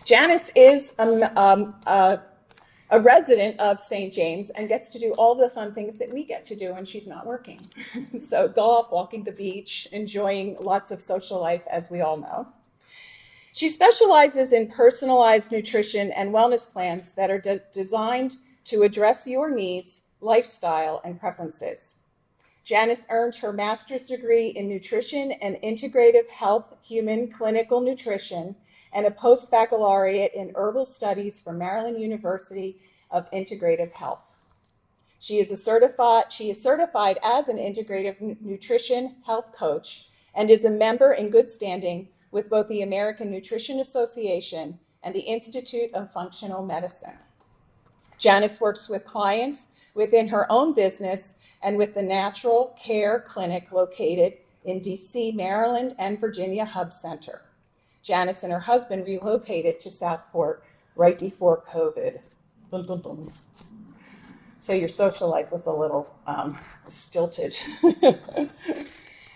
Janice is a resident of St. James and gets to do all the fun things that we get to do when she's not working. So golf, walking the beach, enjoying lots of social life, as we all know. She specializes in personalized nutrition and wellness plans that are designed to address your needs, lifestyle, and preferences. Janice earned her master's degree in nutrition and integrative health human clinical nutrition and a post-baccalaureate in herbal studies from Maryland University of Integrative Health. She is certified as an integrative nutrition health coach and is a member in good standing with both the American Nutrition Association and the Institute of Functional Medicine. Janice works with clients within her own business and with the Natural Care Clinic located in DC, Maryland, and Virginia Hub Center. Janice and her husband relocated to Southport right before COVID. Dun, dun, dun. So your social life was a little stilted.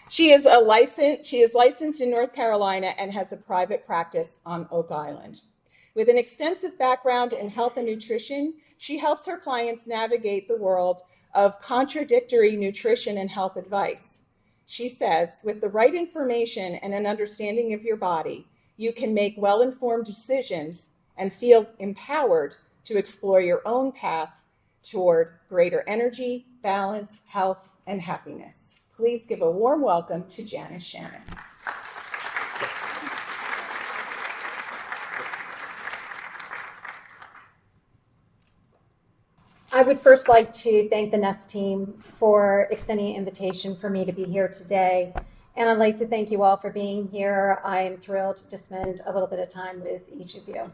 She is licensed in North Carolina and has a private practice on Oak Island. With an extensive background in health and nutrition, she helps her clients navigate the world of contradictory nutrition and health advice. She says, with the right information and an understanding of your body, you can make well-informed decisions and feel empowered to explore your own path toward greater energy, balance, health, and happiness. Please give a warm welcome to Janice Shannon. I would first like to thank the Nest team for extending an invitation for me to be here today. And I'd like to thank you all for being here. I am thrilled to spend a little bit of time with each of you.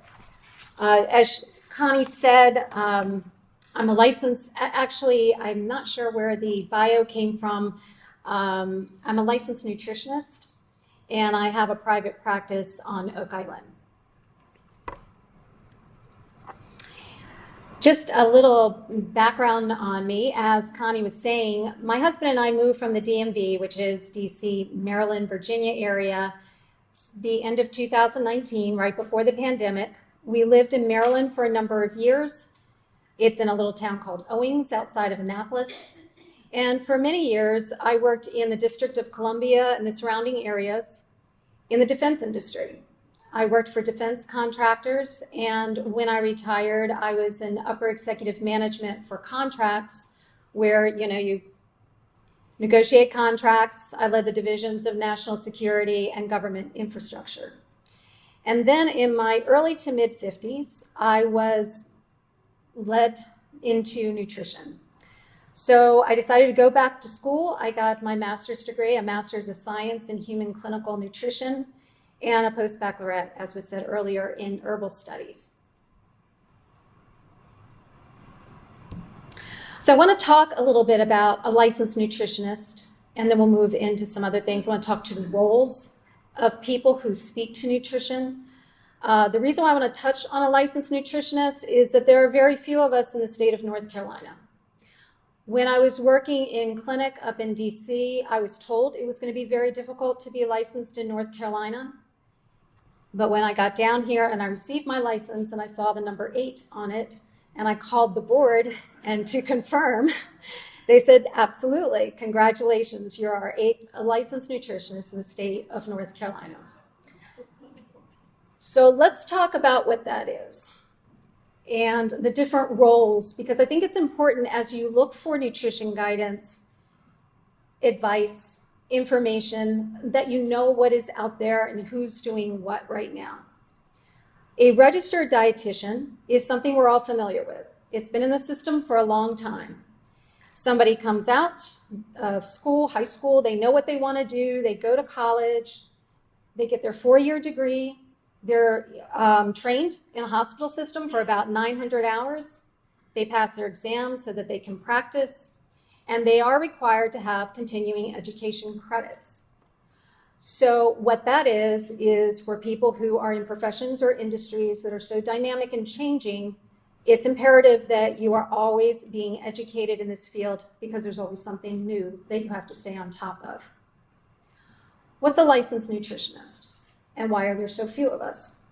As Connie said, I'm a licensed, actually, I'm not sure where the bio came from. I'm a licensed nutritionist, and I have a private practice on Oak Island. Just a little background on me. As Connie was saying, my husband and I moved from the DMV, which is DC, Maryland, Virginia area, the end of 2019, right before the pandemic. We lived in Maryland for a number of years. It's in a little town called Owings outside of Annapolis. And for many years, I worked in the District of Columbia and the surrounding areas in the defense industry. I worked for defense contractors, and when I retired, I was in upper executive management for contracts where, you negotiate contracts. I led the divisions of national security and government infrastructure. And then in my early to mid 50s, I was led into nutrition. So I decided to go back to school. I got my master's degree, a master's of science in human clinical nutrition, and a post-baccalaureate, as was said earlier, in herbal studies. So I want to talk a little bit about a licensed nutritionist, and then we'll move into some other things. I want to talk to the roles of people who speak to nutrition. The reason why I want to touch on a licensed nutritionist is that there are very few of us in the state of North Carolina. When I was working in clinic up in DC, I was told it was going to be very difficult to be licensed in North Carolina. But when I got down here and I received my license and I saw the number 8 on it, and I called the board and to confirm, they said, absolutely, congratulations, you're our 8th licensed nutritionist in the state of North Carolina. So let's talk about what that is and the different roles, because I think it's important as you look for nutrition guidance, advice, information, that you know what is out there and who's doing what right now. A registered dietitian is something we're all familiar with. It's been in the system for a long time. Somebody comes out of school, high school, they know what they want to do, they go to college, they get their 4-year degree, they're trained in a hospital system for about 900 hours. They pass their exams so that they can practice, and they are required to have continuing education credits. So what that is for people who are in professions or industries that are so dynamic and changing, it's imperative that you are always being educated in this field because there's always something new that you have to stay on top of. What's a licensed nutritionist, and why are there so few of us?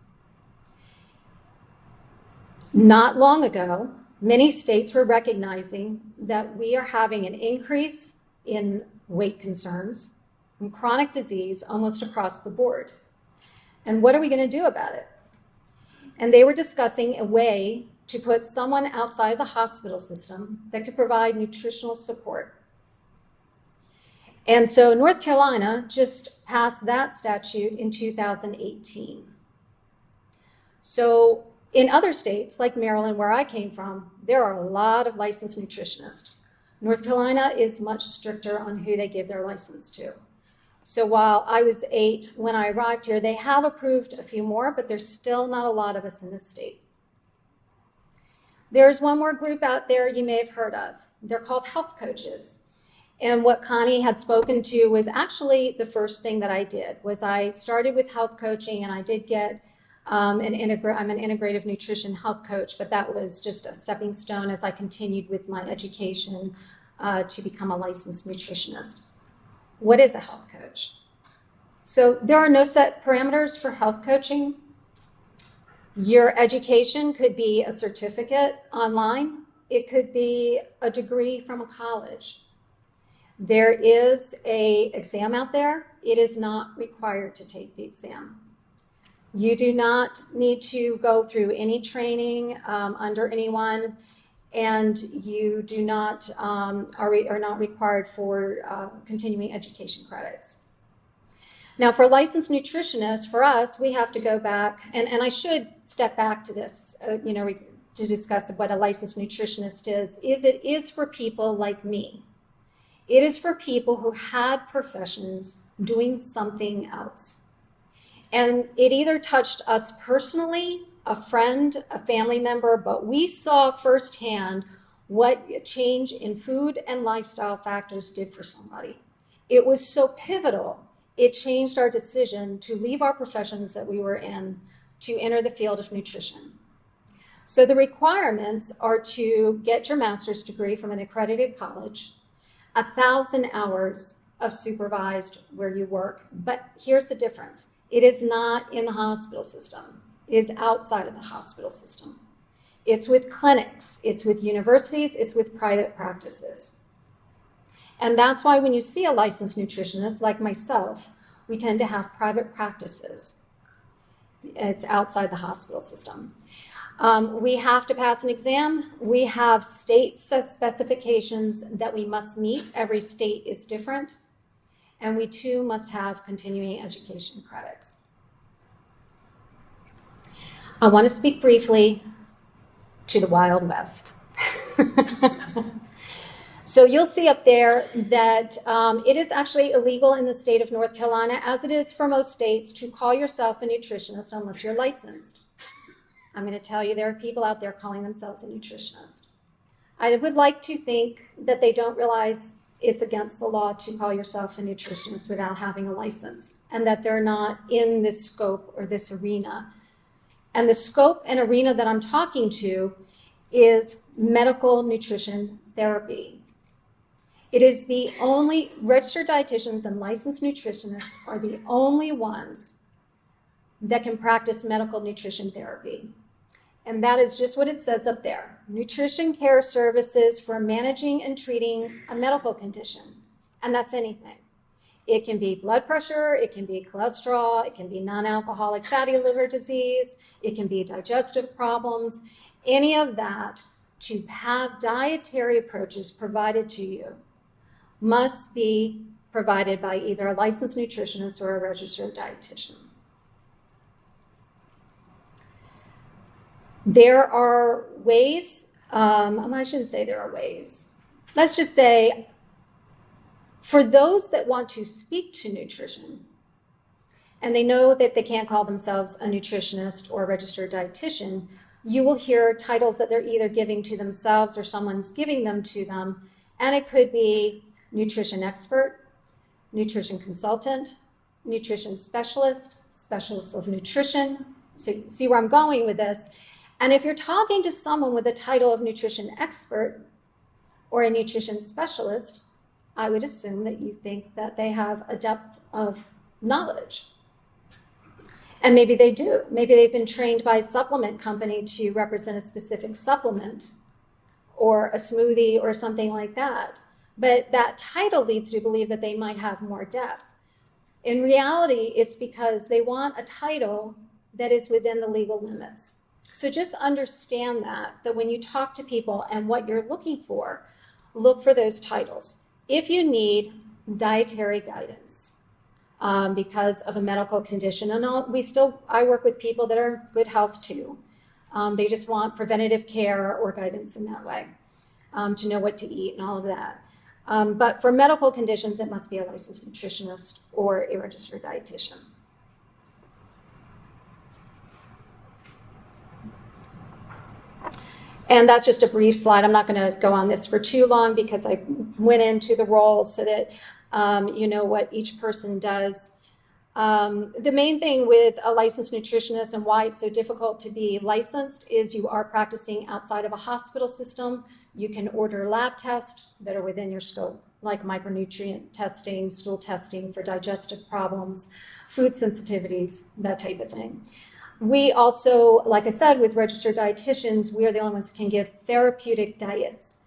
Not long ago, many states were recognizing that we are having an increase in weight concerns and chronic disease almost across the board. And what are we going to do about it? And they were discussing a way to put someone outside of the hospital system that could provide nutritional support. And so North Carolina just passed that statute in 2018. So in other states, like Maryland, where I came from, there are a lot of licensed nutritionists. North Carolina is much stricter on who they give their license to. So while I was 8 when I arrived here, they have approved a few more, but there's still not a lot of us in this state. There's one more group out there you may have heard of. They're called health coaches. And what Connie had spoken to was actually the first thing that I did, was I started with health coaching, and I did get I'm an integrative nutrition health coach, but that was just a stepping stone as I continued with my education to become a licensed nutritionist. What is a health coach? So there are no set parameters for health coaching. Your education could be a certificate online. It could be a degree from a college. There is an exam out there. It is not required to take the exam. You do not need to go through any training under anyone, and you do not are not required for continuing education credits. Now, for licensed nutritionists, for us, we have to go back, and I should step back to this, to discuss what a licensed nutritionist is it is for people like me. It is for people who had professions doing something else. And it either touched us personally, a friend, a family member, but we saw firsthand what a change in food and lifestyle factors did for somebody. It was so pivotal. It changed our decision to leave our professions that we were in to enter the field of nutrition. So the requirements are to get your master's degree from an accredited college, 1,000 hours of supervised where you work. But here's the difference. It is not in the hospital system. It is outside of the hospital system. It's with clinics, it's with universities, it's with private practices. And that's why when you see a licensed nutritionist like myself, we tend to have private practices. It's outside the hospital system. We have to pass an exam. We have state specifications that we must meet. Every state is different. And we too must have continuing education credits. I want to speak briefly to the Wild West. So you'll see up there that it is actually illegal in the state of North Carolina, as it is for most states, to call yourself a nutritionist unless you're licensed. I'm going to tell you there are people out there calling themselves a nutritionist. I would like to think that they don't realize it's against the law to call yourself a nutritionist without having a license, and that they're not in this scope or this arena. And the scope and arena that I'm talking to is medical nutrition therapy. It is the only, registered dietitians and licensed nutritionists are the only ones that can practice medical nutrition therapy. And that is just what it says up there. Nutrition care services for managing and treating a medical condition. And that's anything. It can be blood pressure, it can be cholesterol, it can be non-alcoholic fatty liver disease, it can be digestive problems, any of that. To have dietary approaches provided to you must be provided by either a licensed nutritionist or a registered dietitian. There are ways, I shouldn't say there are ways. Let's just say, for those that want to speak to nutrition, and they know that they can't call themselves a nutritionist or a registered dietitian, you will hear titles that they're either giving to themselves or someone's giving them to them, and it could be nutrition expert, nutrition consultant, nutrition specialist, specialist of nutrition. So you see where I'm going with this. And if you're talking to someone with the title of nutrition expert or a nutrition specialist, I would assume that you think that they have a depth of knowledge. And maybe they do. Maybe they've been trained by a supplement company to represent a specific supplement or a smoothie or something like that. But that title leads you to believe that they might have more depth. In reality, it's because they want a title that is within the legal limits. So just understand that when you talk to people and what you're looking for, look for those titles. If you need dietary guidance because of a medical condition, and I work with people that are in good health too. They just want preventative care or guidance in that way to know what to eat and all of that. But for medical conditions, it must be a licensed nutritionist or a registered dietitian. And that's just a brief slide. I'm not going to go on this for too long because I went into the roles so that you know what each person does. The main thing with a licensed nutritionist and why it's so difficult to be licensed is you are practicing outside of a hospital system. You can order lab tests that are within your scope, like micronutrient testing, stool testing for digestive problems, food sensitivities, that type of thing. We also, like I said, with registered dietitians, we are the only ones who can give therapeutic diets.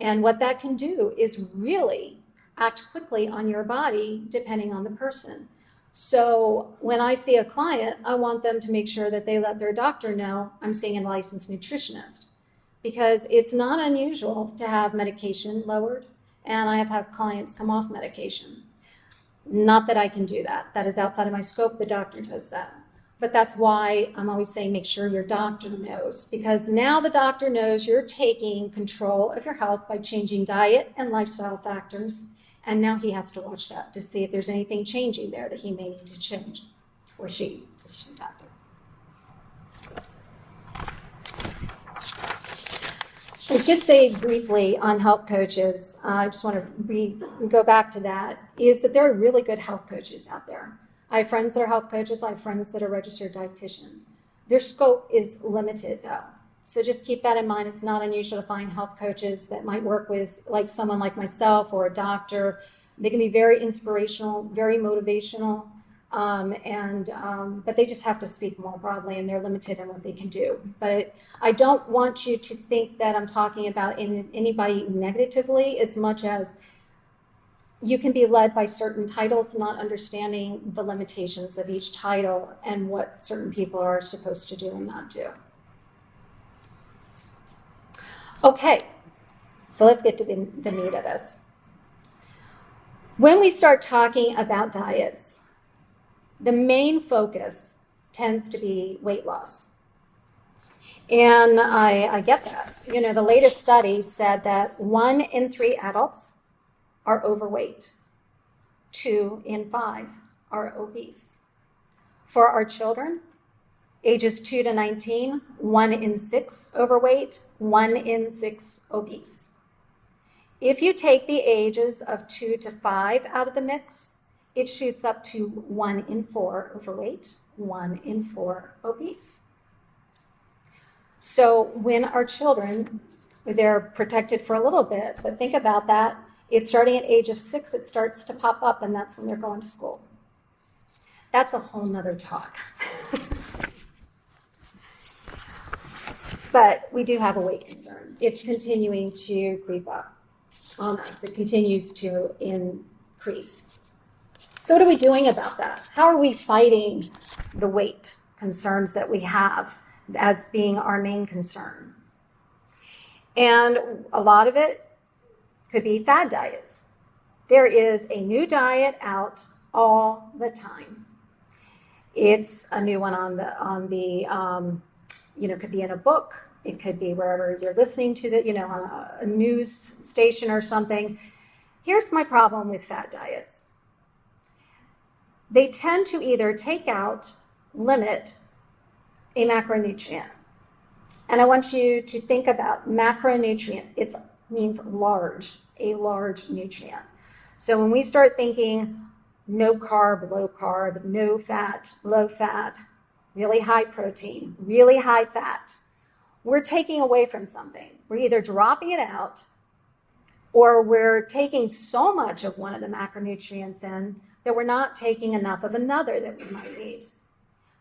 And what that can do is really act quickly on your body depending on the person. So when I see a client, I want them to make sure that they let their doctor know I'm seeing a licensed nutritionist, because it's not unusual to have medication lowered, and I have had clients come off medication. Not that I can do that. That is outside of my scope. The doctor does that. But that's why I'm always saying make sure your doctor knows, because now the doctor knows you're taking control of your health by changing diet and lifestyle factors. And now he has to watch that to see if there's anything changing there that he may need to change, or she, assistant doctor. I should say briefly on health coaches, I just want to go back to that, is that there are really good health coaches out there. I have friends that are health coaches. I have friends that are registered dietitians. Their scope is limited though. So just keep that in mind. It's not unusual to find health coaches that might work with like someone like myself or a doctor. They can be very inspirational, very motivational, but they just have to speak more broadly, and they're limited in what they can do. But I don't want you to think that I'm talking about anybody negatively, as much as you can be led by certain titles, not understanding the limitations of each title and what certain people are supposed to do and not do. Okay, so let's get to the meat of this. When we start talking about diets, the main focus tends to be weight loss. And I get that. You know, the latest study said that 1 in 3 adults are overweight. 2 in 5 are obese. For our children, ages 2 to 19, 1 in 6 overweight, 1 in 6 obese. If you take the ages of 2 to 5 out of the mix, it shoots up to 1 in 4 overweight, 1 in 4 obese. So when our children, they're protected for a little bit, but think about that. It's starting at age of 6, it starts to pop up, and that's when they're going to school. That's a whole nother talk. But we do have a weight concern. It's continuing to creep up on us. It continues to increase. So what are we doing about that? How are we fighting the weight concerns that we have as being our main concern? And a lot of it could be fad diets. There is a new diet out all the time. It's a new one on the could be in a book. It could be wherever you're listening to on a news station or something. Here's my problem with fad diets. They tend to either take out, limit a macronutrient. And I want you to think about macronutrient. It means large, a large nutrient. So when we start thinking no carb, no fat, low fat, really high protein, really high fat, we're taking away from something. We're either dropping it out or we're taking so much of one of the macronutrients in that we're not taking enough of another that we might need.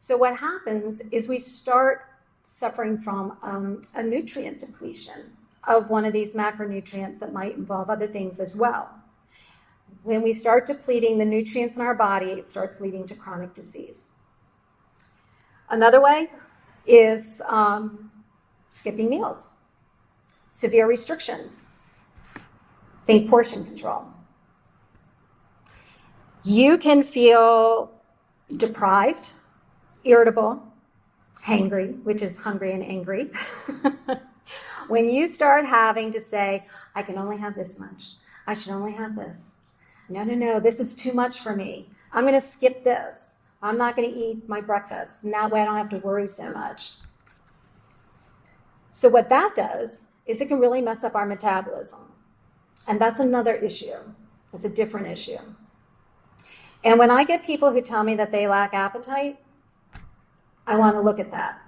So what happens is we start suffering from a nutrient depletion of one of these macronutrients that might involve other things as well. When we start depleting the nutrients in our body, it starts leading to chronic disease. Another way is skipping meals, severe restrictions, think portion control. You can feel deprived, irritable, hangry, which is hungry and angry, when you start having to say, I can only have this much. I should only have this. No, this is too much for me. I'm going to skip this. I'm not going to eat my breakfast, and that way I don't have to worry so much. So what that does is it can really mess up our metabolism. And that's another issue. It's a different issue. And when I get people who tell me that they lack appetite, I want to look at that.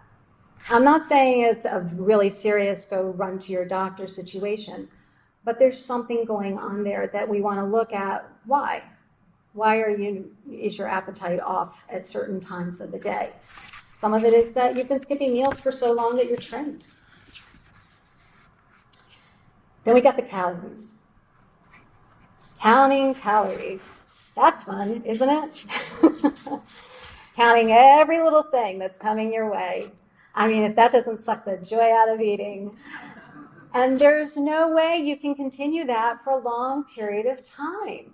I'm not saying it's a really serious go run to your doctor situation, but there's something going on there that we want to look at. Why? Why is your appetite off at certain times of the day? Some of it is that you've been skipping meals for so long that you're trimmed. Then we got the calories. Counting calories. That's fun, isn't it? Counting every little thing that's coming your way. I mean, if that doesn't suck the joy out of eating. And there's no way you can continue that for a long period of time.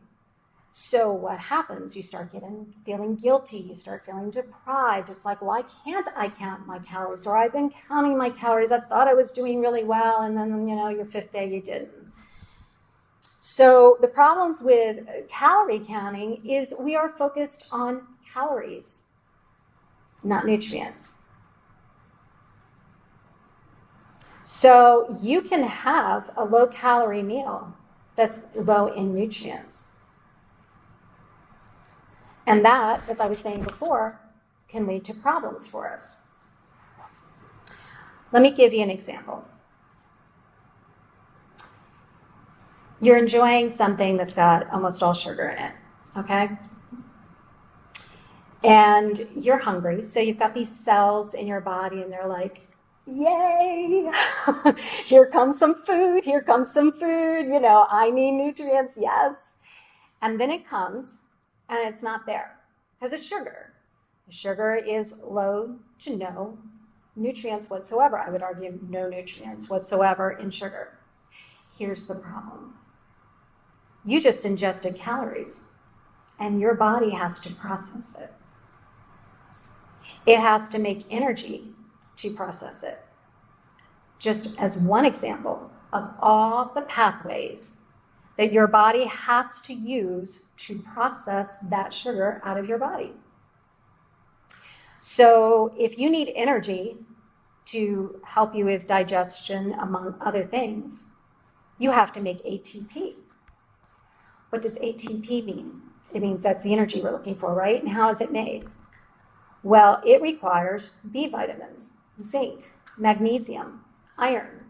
So what happens? You start feeling guilty. You start feeling deprived. It's like, why can't I count my calories? Or I've been counting my calories. I thought I was doing really well. And then, your fifth day, you didn't. So the problems with calorie counting is we are focused on calories, not nutrients. So you can have a low-calorie meal that's low in nutrients. And that, as I was saying before, can lead to problems for us. Let me give you an example. You're enjoying something that's got almost all sugar in it, okay? And you're hungry, so you've got these cells in your body, and they're like, yay, here comes some food, I need nutrients, yes. And then it comes, and it's not there, because it's sugar. Sugar is low to no nutrients whatsoever. I would argue no nutrients whatsoever in sugar. Here's the problem. You just ingested calories, and your body has to process it. It has to make energy to process it. Just as one example of all the pathways that your body has to use to process that sugar out of your body. So if you need energy to help you with digestion, among other things, you have to make ATP. What does ATP mean? It means that's the energy we're looking for, right? And how is it made? Well, it requires B vitamins, zinc, magnesium, iron.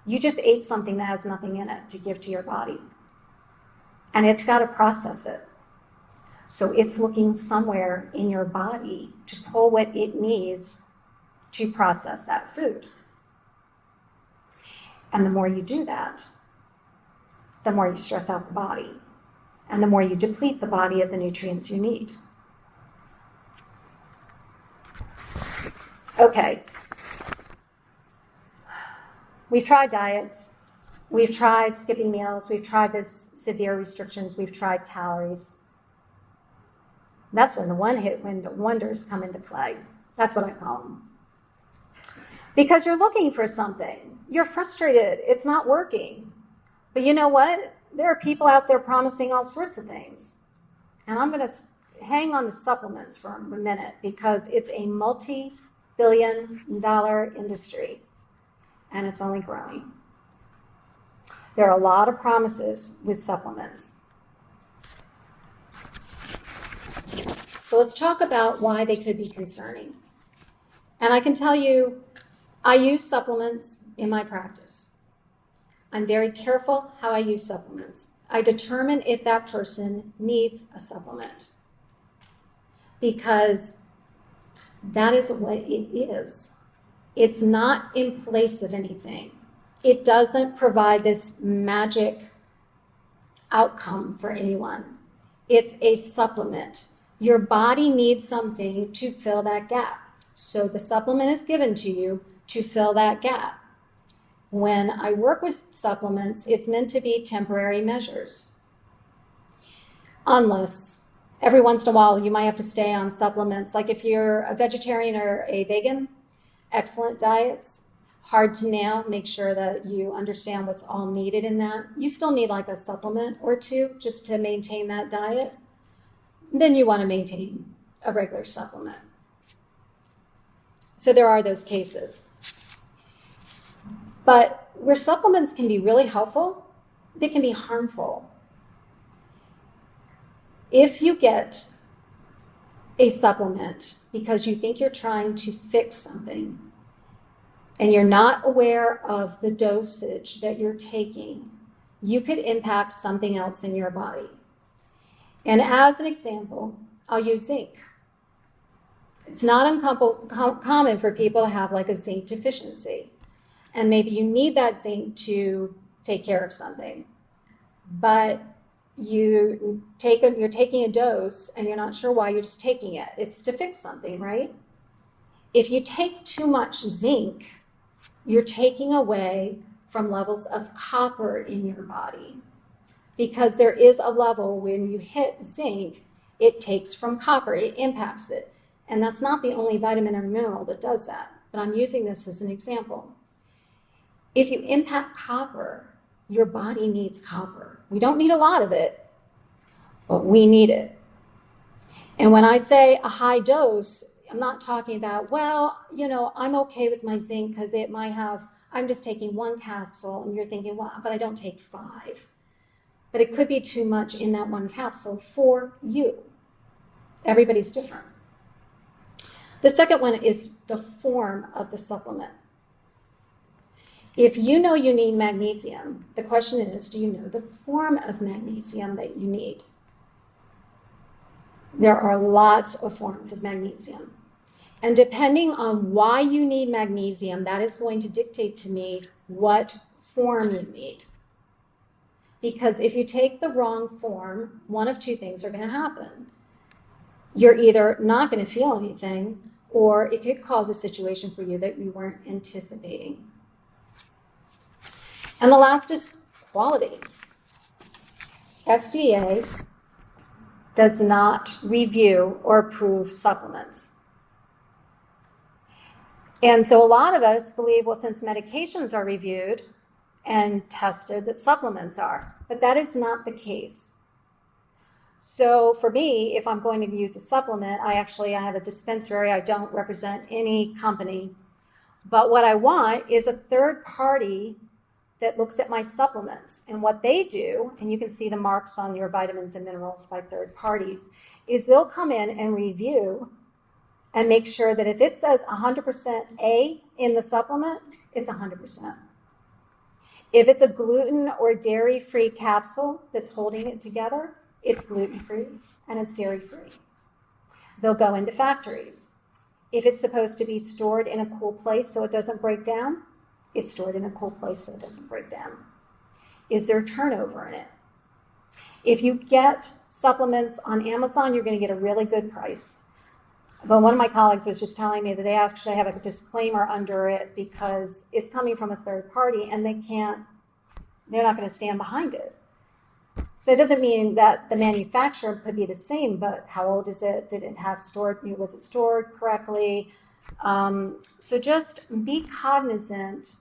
You just ate something that has nothing in it to give to your body. And it's got to process it. So it's looking somewhere in your body to pull what it needs to process that food. And the more you do that, the more you stress out the body, and the more you deplete the body of the nutrients you need. Okay. We've tried diets. We've tried skipping meals. We've tried this severe restrictions. We've tried calories. That's when the one-hit wonders come into play. That's what I call them. Because you're looking for something. You're frustrated. It's not working. But you know what? There are people out there promising all sorts of things. And I'm going to hang on to supplements for a minute because it's a multi-billion-dollar industry. And it's only growing. There are a lot of promises with supplements. So let's talk about why they could be concerning. And I can tell you, I use supplements in my practice. I'm very careful how I use supplements. I determine if that person needs a supplement. Because That is what it is. It's not in place of anything. It doesn't provide this magic outcome for anyone. It's a supplement. Your body needs something to fill that gap. So the supplement is given to you to fill that gap. When I work with supplements, it's meant to be temporary measures. Unless every once in a while you might have to stay on supplements. Like if you're a vegetarian or a vegan, excellent diets, hard to nail, make sure that you understand what's all needed in that. You still need like a supplement or two just to maintain that diet. Then you want to maintain a regular supplement. So there are those cases. But where supplements can be really helpful, they can be harmful. If you get a supplement because you think you're trying to fix something and you're not aware of the dosage that you're taking, you could impact something else in your body. And as an example, I'll use zinc. It's not uncommon for people to have like a zinc deficiency. And maybe you need that zinc to take care of something. But you're taking a dose and you're not sure why, you're just taking it. It's to fix something, right? If you take too much zinc, you're taking away from levels of copper in your body. Because there is a level when you hit zinc, it takes from copper, it impacts it. And that's not the only vitamin or mineral that does that, but I'm using this as an example. If you impact copper, your body needs copper. We don't need a lot of it, but we need it. And when I say a high dose, I'm not talking about, well, I'm okay with my zinc because it might have, I'm just taking 1 capsule, and you're thinking, well, but I don't take 5. But it could be too much in that 1 capsule for you. Everybody's different. The second one is the form of the supplement. If you know you need magnesium, the question is, do you know the form of magnesium that you need? There are lots of forms of magnesium. And depending on why you need magnesium, that is going to dictate to me what form you need. Because if you take the wrong form, one of two things are going to happen. You're either not going to feel anything, or it could cause a situation for you that you weren't anticipating. And the last is quality. FDA does not review or approve supplements. And so a lot of us believe, well, since medications are reviewed and tested, that supplements are. But that is not the case. So for me, if I'm going to use a supplement, I have a dispensary. I don't represent any company. But what I want is a third party that looks at my supplements. And what they do, and you can see the marks on your vitamins and minerals by third parties, is they'll come in and review and make sure that if it says 100% A in the supplement, it's 100%. If it's a gluten or dairy-free capsule that's holding it together, it's gluten-free and it's dairy-free. They'll go into factories. If it's supposed to be stored in a cool place so it doesn't break down, it's stored in a cool place so it doesn't break down. Is there turnover in it? If you get supplements on Amazon, you're going to get a really good price. But one of my colleagues was just telling me that they actually have a disclaimer under it because it's coming from a third party and they're not going to stand behind it. So it doesn't mean that the manufacturer could be the same, but how old is it? Did it have stored? Was it stored correctly? So just be cognizant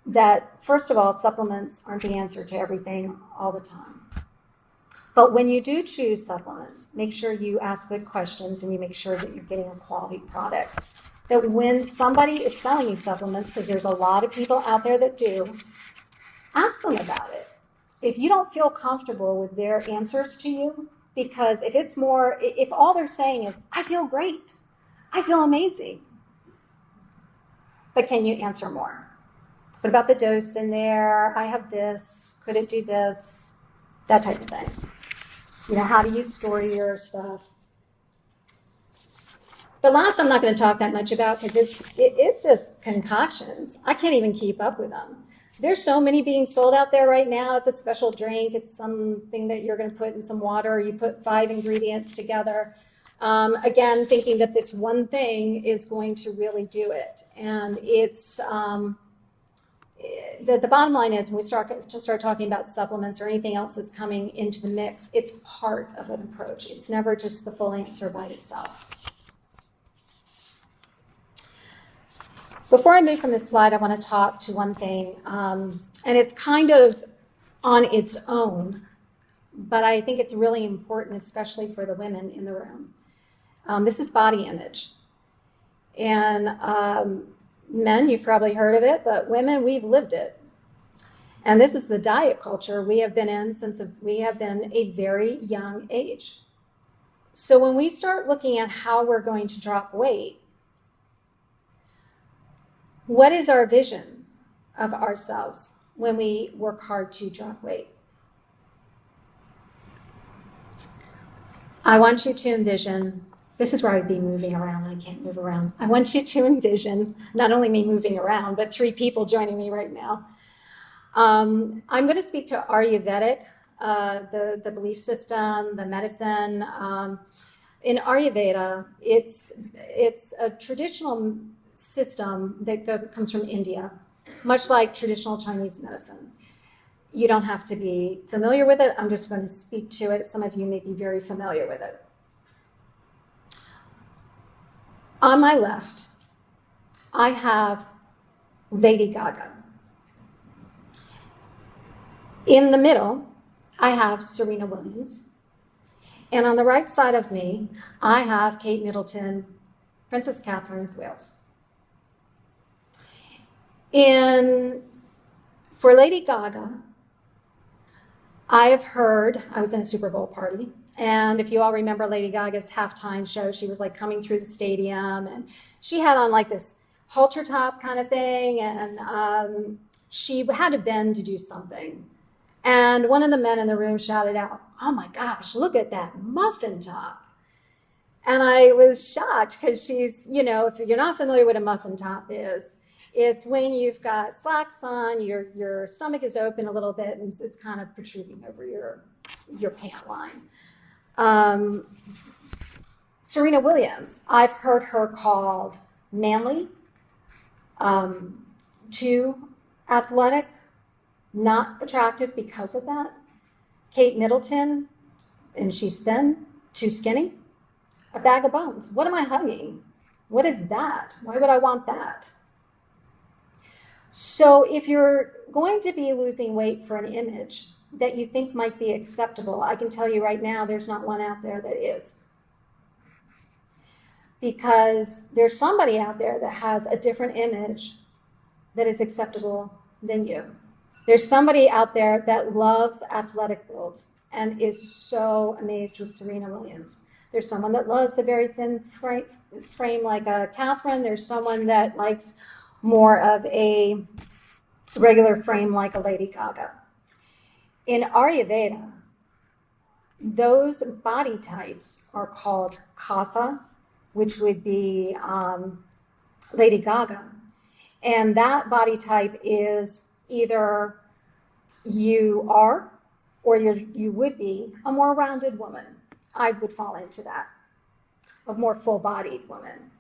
that, first of all, supplements aren't the answer to everything all the time. But when you do choose supplements, make sure you ask good questions and you make sure that you're getting a quality product. That when somebody is selling you supplements, because there's a lot of people out there that do, ask them about it. If you don't feel comfortable with their answers to you, because if all they're saying is, I feel great, I feel amazing, but can you answer more? What about the dose in there? I have this, could it do this? That type of thing. How do you store your stuff? The last I'm not going to talk that much about because it's just concoctions. I can't even keep up with them. There's so many being sold out there right now. It's a special drink. It's something that you're going to put in some water. You put 5 ingredients together. Again, thinking that this one thing is going to really do it. And it's the bottom line is when we start talking about supplements or anything else that's coming into the mix, it's part of an approach. It's never just the full answer by itself. Before I move from this slide, I want to talk to one thing, and it's kind of on its own, but I think it's really important, especially for the women in the room. This is body image. And men, you've probably heard of it, but women, we've lived it. And this is the diet culture we have been in since we have been a very young age. So when we start looking at how we're going to drop weight, what is our vision of ourselves when we work hard to drop weight? I want you to envision, this is where I'd be moving around, I can't move around. I want you to envision not only me moving around, but 3 people joining me right now. I'm going to speak to Ayurvedic, the belief system, the medicine. In Ayurveda, it's a traditional system that comes from India, much like traditional Chinese medicine. You don't have to be familiar with it. I'm just going to speak to it. Some of you may be very familiar with it. On my left, I have Lady Gaga. In the middle, I have Serena Williams. And on the right side of me, I have Kate Middleton, Princess Catherine of Wales. For Lady Gaga, I was in a Super Bowl party, and if you all remember Lady Gaga's halftime show, she was like coming through the stadium, and she had on like this halter top kind of thing, and she had to bend to do something. And one of the men in the room shouted out, "Oh my gosh, look at that muffin top." And I was shocked because she's, if you're not familiar with what a muffin top is, it's when you've got slacks on, your stomach is open a little bit, and it's kind of protruding over your pant line. Serena Williams, I've heard her called manly, too athletic, not attractive because of that. Kate Middleton, and she's thin, too skinny. A bag of bones. What am I hugging? What is that? Why would I want that? So if you're going to be losing weight for an image that you think might be acceptable, I can tell you right now, there's not one out there that is. Because there's somebody out there that has a different image that is acceptable than you. There's somebody out there that loves athletic builds and is so amazed with Serena Williams. There's someone that loves a very thin frame like a Catherine. There's someone that likes more of a regular frame like a Lady Gaga. In Ayurveda, those body types are called Kapha, which would be Lady Gaga. And that body type is either you are or you would be a more rounded woman. I would fall into that, a more full-bodied woman.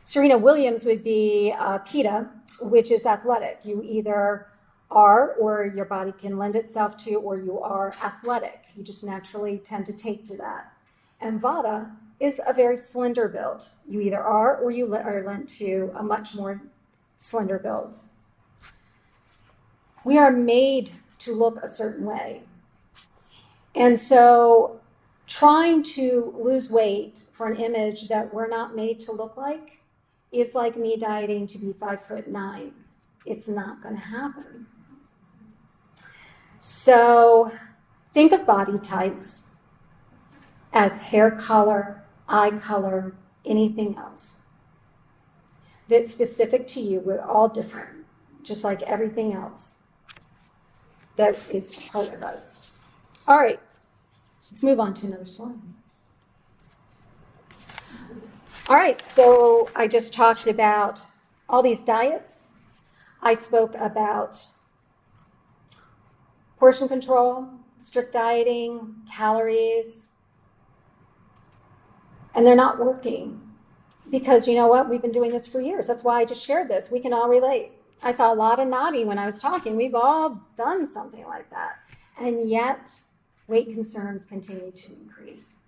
Serena Williams would be Pitta, which is athletic. You either are, or your body can lend itself to, or you are athletic. You just naturally tend to take to that. And Vata is a very slender build. You either are, or you are lent to a much more slender build. We are made to look a certain way. And so trying to lose weight for an image that we're not made to look like is like me dieting to be 5'9". It's not going to happen. So think of body types as hair color, eye color, anything else that's specific to you. We're all different, just like everything else that is part of us. All right, let's move on to another slide. All right, so I just talked about all these diets. I spoke about portion control, strict dieting, calories, and they're not working. Because you know what? We've been doing this for years. That's why I just shared this. We can all relate. I saw a lot of nodding when I was talking. We've all done something like that. And yet, weight concerns continue to increase.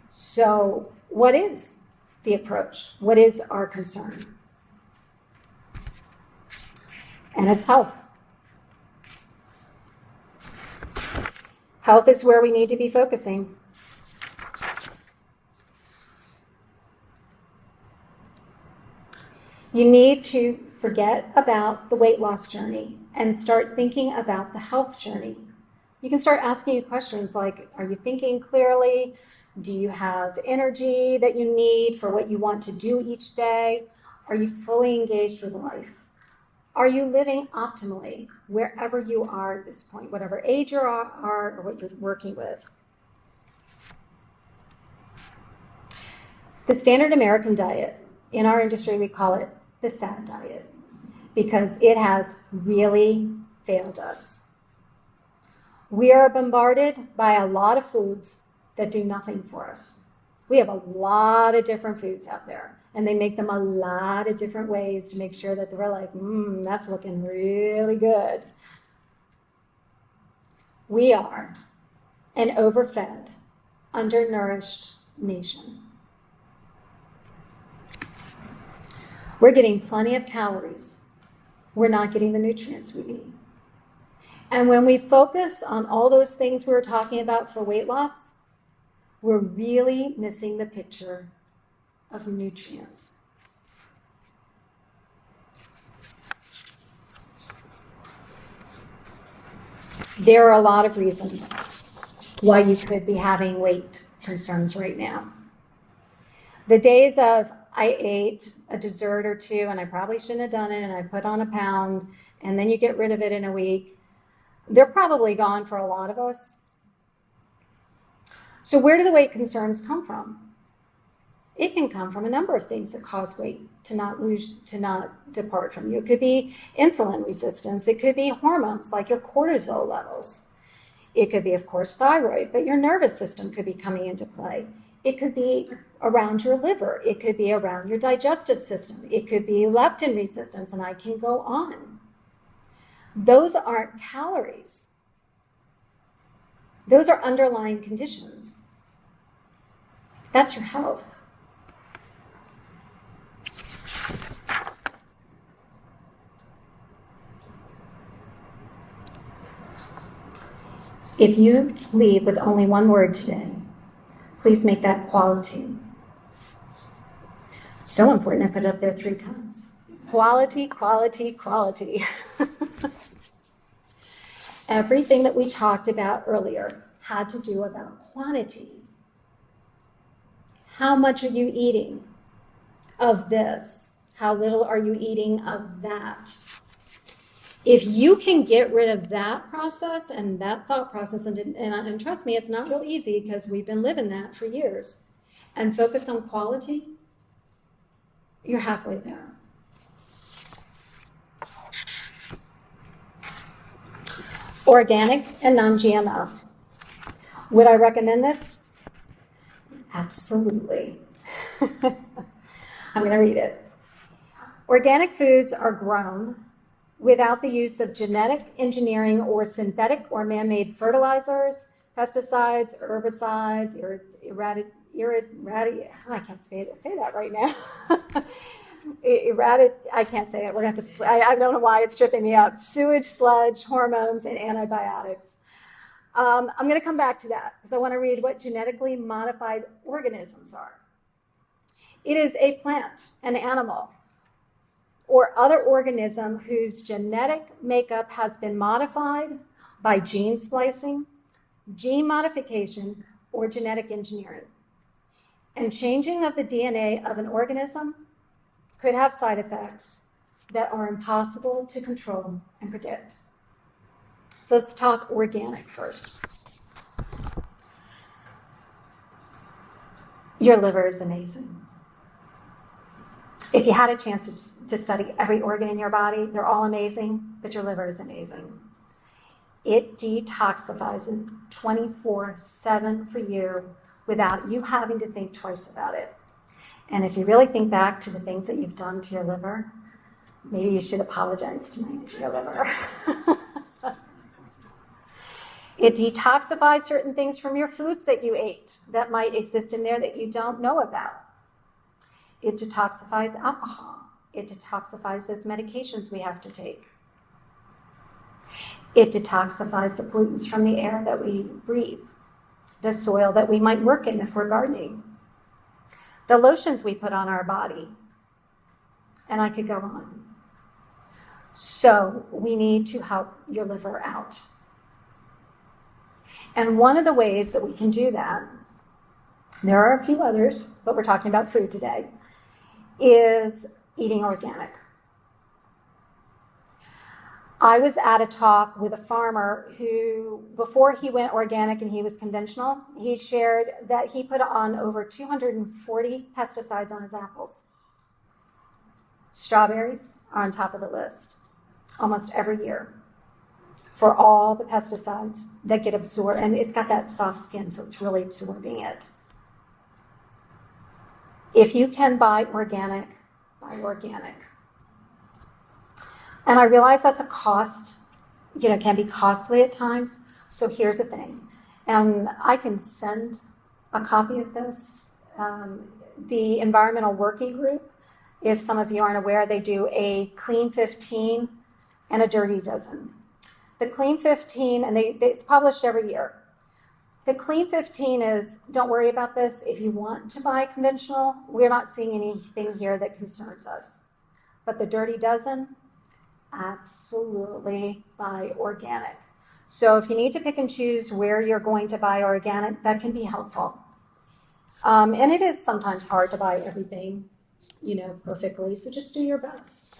So, what is the approach? What is our concern? And it's health. Health is where we need to be focusing. You need to forget about the weight loss journey and start thinking about the health journey. You can start asking you questions like, are you thinking clearly? Do you have energy that you need for what you want to do each day? Are you fully engaged with life? Are you living optimally wherever you are at this point, whatever age you are or what you're working with? The standard American diet, in our industry, we call it the SAD diet because it has really failed us. We are bombarded by a lot of foods that do nothing for us. We have a lot of different foods out there, and they make them a lot of different ways to make sure that they're like, that's looking really good. We are an overfed, undernourished nation. We're getting plenty of calories. We're not getting the nutrients we need. And when we focus on all those things we were talking about for weight loss, we're really missing the picture of nutrients. There are a lot of reasons why you could be having weight concerns right now. The days of I ate a dessert or two and I probably shouldn't have done it and I put on a pound and then you get rid of it in a week, they're probably gone for a lot of us. So where do the weight concerns come from? It can come from a number of things that cause weight to not depart from you. It could be insulin resistance. It could be hormones like your cortisol levels. It could be, of course, thyroid, but your nervous system could be coming into play. It could be around your liver. It could be around your digestive system. It could be leptin resistance, and I can go on. Those aren't calories. Those are underlying conditions. That's your health. If you leave with only one word today, please make that quality. So important, I put it up there 3 times. Quality, quality, quality. Everything that we talked about earlier had to do about quantity. How much are you eating of this? How little are you eating of that? If you can get rid of that process and that thought process, and trust me, it's not real easy because we've been living that for years, and focus on quality, you're halfway there. Organic and non-GMO. Would I recommend this? Absolutely. I'm going to read it. Organic foods are grown without the use of genetic engineering or synthetic or man-made fertilizers, pesticides, herbicides, I can't say that right now. I can't say it. We're going to have to. I don't know why it's tripping me up. Sewage, sludge, hormones, and antibiotics. I'm going to come back to that because I want to read what genetically modified organisms are. It is a plant, an animal, or other organism whose genetic makeup has been modified by gene splicing, gene modification, or genetic engineering. And changing of the DNA of an organism could have side effects that are impossible to control and predict. So let's talk organic first. Your liver is amazing. If you had a chance to study every organ in your body, they're all amazing, but your liver is amazing. It detoxifies 24/7 for you without you having to think twice about it. And if you really think back to the things that you've done to your liver, maybe you should apologize tonight to your liver. It detoxifies certain things from your foods that you ate that might exist in there that you don't know about. It detoxifies alcohol. It detoxifies those medications we have to take. It detoxifies the pollutants from the air that we breathe, the soil that we might work in if we're gardening, the lotions we put on our body, and I could go on. So we need to help your liver out. And one of the ways that we can do that, there are a few others, but we're talking about food today, is eating organic. I was at a talk with a farmer who, before he went organic and he was conventional, he shared that he put on over 240 pesticides on his apples. Strawberries are on top of the list almost every year for all the pesticides that get absorbed, and it's got that soft skin, so it's really absorbing it. If you can buy organic, buy organic. And I realize that's a cost, can be costly at times. So here's the thing, and I can send a copy of this. The Environmental Working Group, if some of you aren't aware, they do a Clean 15 and a Dirty Dozen. The Clean 15, and it's published every year. The Clean 15 is, don't worry about this. If you want to buy conventional, we're not seeing anything here that concerns us. But the Dirty Dozen, absolutely buy organic. So if you need to pick and choose where you're going to buy organic, that can be helpful. And it is sometimes hard to buy everything, perfectly. So just do your best,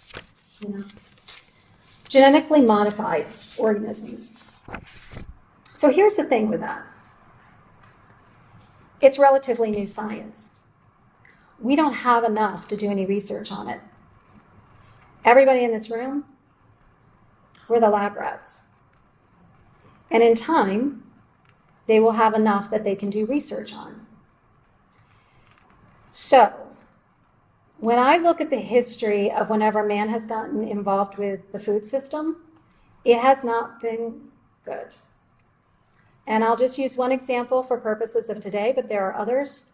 Genetically modified organisms. So here's the thing with that. It's relatively new science. We don't have enough to do any research on it. Everybody in this room, we're the lab rats. And in time, they will have enough that they can do research on. So, when I look at the history of whenever man has gotten involved with the food system, it has not been good. And I'll just use one example for purposes of today, but there are others.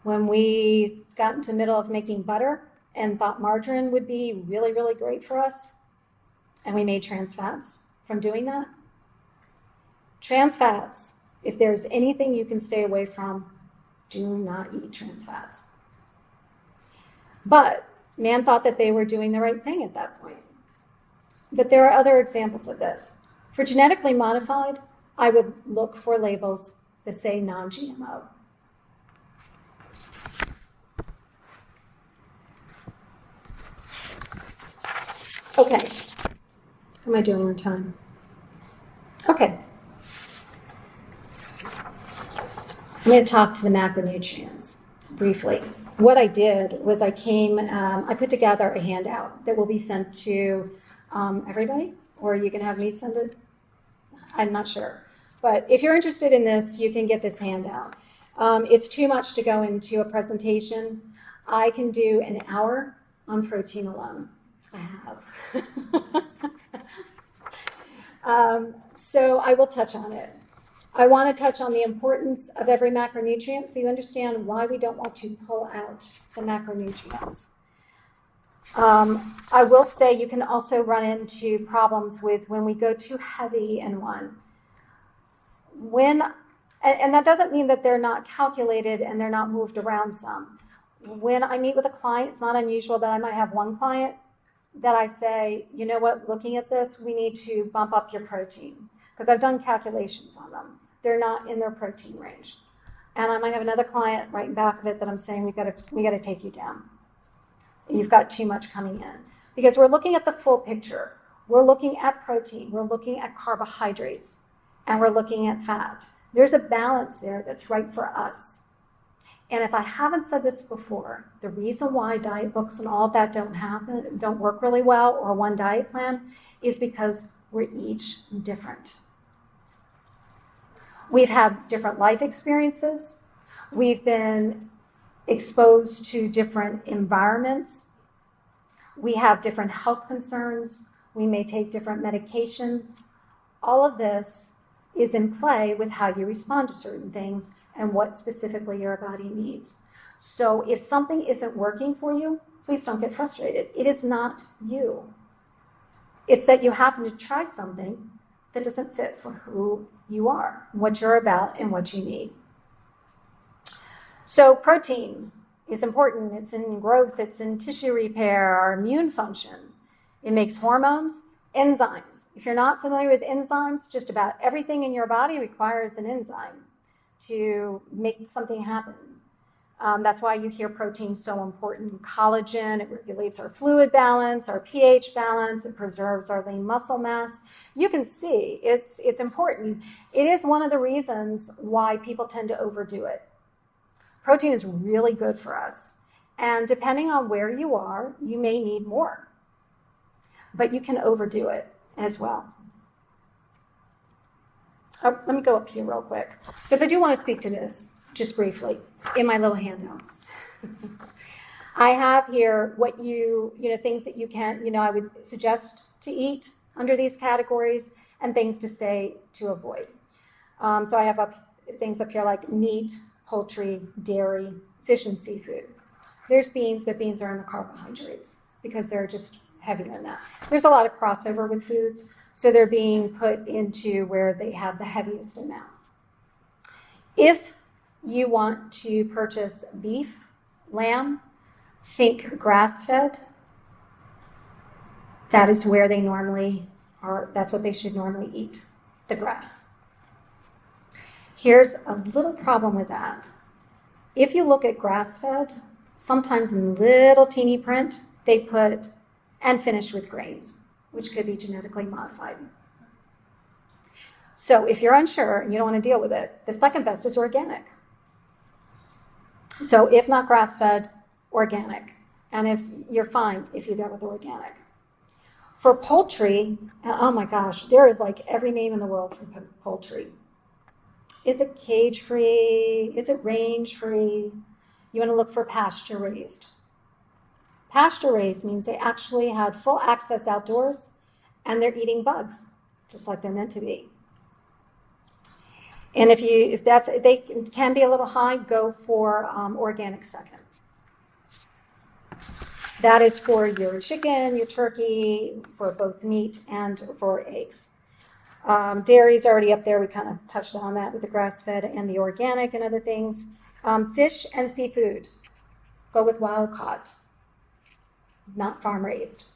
When we got into the middle of making butter and thought margarine would be really, really great for us, and we made trans fats from doing that. Trans fats, if there's anything you can stay away from, do not eat trans fats. But man thought that they were doing the right thing at that point. But there are other examples of this. For genetically modified, I would look for labels that say non-GMO. Okay, how am I doing on time? Okay. I'm going to talk to the macronutrients briefly. What I did was I put together a handout that will be sent to everybody, or you can have me send it. I'm not sure. But if you're interested in this, you can get this handout. It's too much to go into a presentation. I can do an hour on protein alone. I have. So I will touch on it. I want to touch on the importance of every macronutrient so you understand why we don't want to pull out the macronutrients. I will say you can also run into problems with when we go too heavy in one. And that doesn't mean that they're not calculated and they're not moved around some. When I meet with a client, it's not unusual that I might have one client that I say, you know what, looking at this, we need to bump up your protein because I've done calculations on them. They're not in their protein range. And I might have another client right in back of it that I'm saying we got to take you down. You've got too much coming in. Because we're looking at the full picture. We're looking at protein, we're looking at carbohydrates, and we're looking at fat. There's a balance there that's right for us. And if I haven't said this before, the reason why diet books and all of that don't work really well, or one diet plan, is because we're each different. We've had different life experiences. We've been exposed to different environments. We have different health concerns. We may take different medications. All of this is in play with how you respond to certain things and what specifically your body needs. So if something isn't working for you, please don't get frustrated. It is not you. It's that you happen to try something that doesn't fit for who you are, what you're about, and what you need. So protein is important. It's in growth, it's in tissue repair, our immune function. It makes hormones, enzymes. If you're not familiar with enzymes, just about everything in your body requires an enzyme to make something happen. That's why you hear protein so important. Collagen, it regulates our fluid balance, our pH balance, it preserves our lean muscle mass. You can see it's important. It is one of the reasons why people tend to overdo it. Protein is really good for us. And depending on where you are, you may need more. But you can overdo it as well. Oh, let me go up here real quick, because I do want to speak to this just briefly in my little handout. I have here what things that you can, I would suggest to eat under these categories, and things to say to avoid. So I have things up here like meat, poultry, dairy, fish, and seafood. There's beans, but beans are in the carbohydrates because they're just heavier in that. There's a lot of crossover with foods, so they're being put into where they have the heaviest amount. If you want to purchase beef, lamb, think grass-fed. That is where they normally are. That's what they should normally eat, the grass. Here's a little problem with that. If you look at grass-fed, sometimes in little teeny print, they put and finished with grains, which could be genetically modified. So if you're unsure and you don't want to deal with it, the second best is organic. So if not grass-fed, organic. And if you're fine if you go with organic. For poultry, oh my gosh, there is like every name in the world for poultry. Is it cage-free? Is it range-free? You want to look for pasture-raised. Pasture-raised means they actually had full access outdoors and they're eating bugs, just like they're meant to be. And if they can be a little high, go for organic second. That is for your chicken, your turkey, for both meat and for eggs. Dairy's already up there. We kind of touched on that with the grass-fed and the organic and other things. Fish and seafood, go with wild caught, not farm-raised.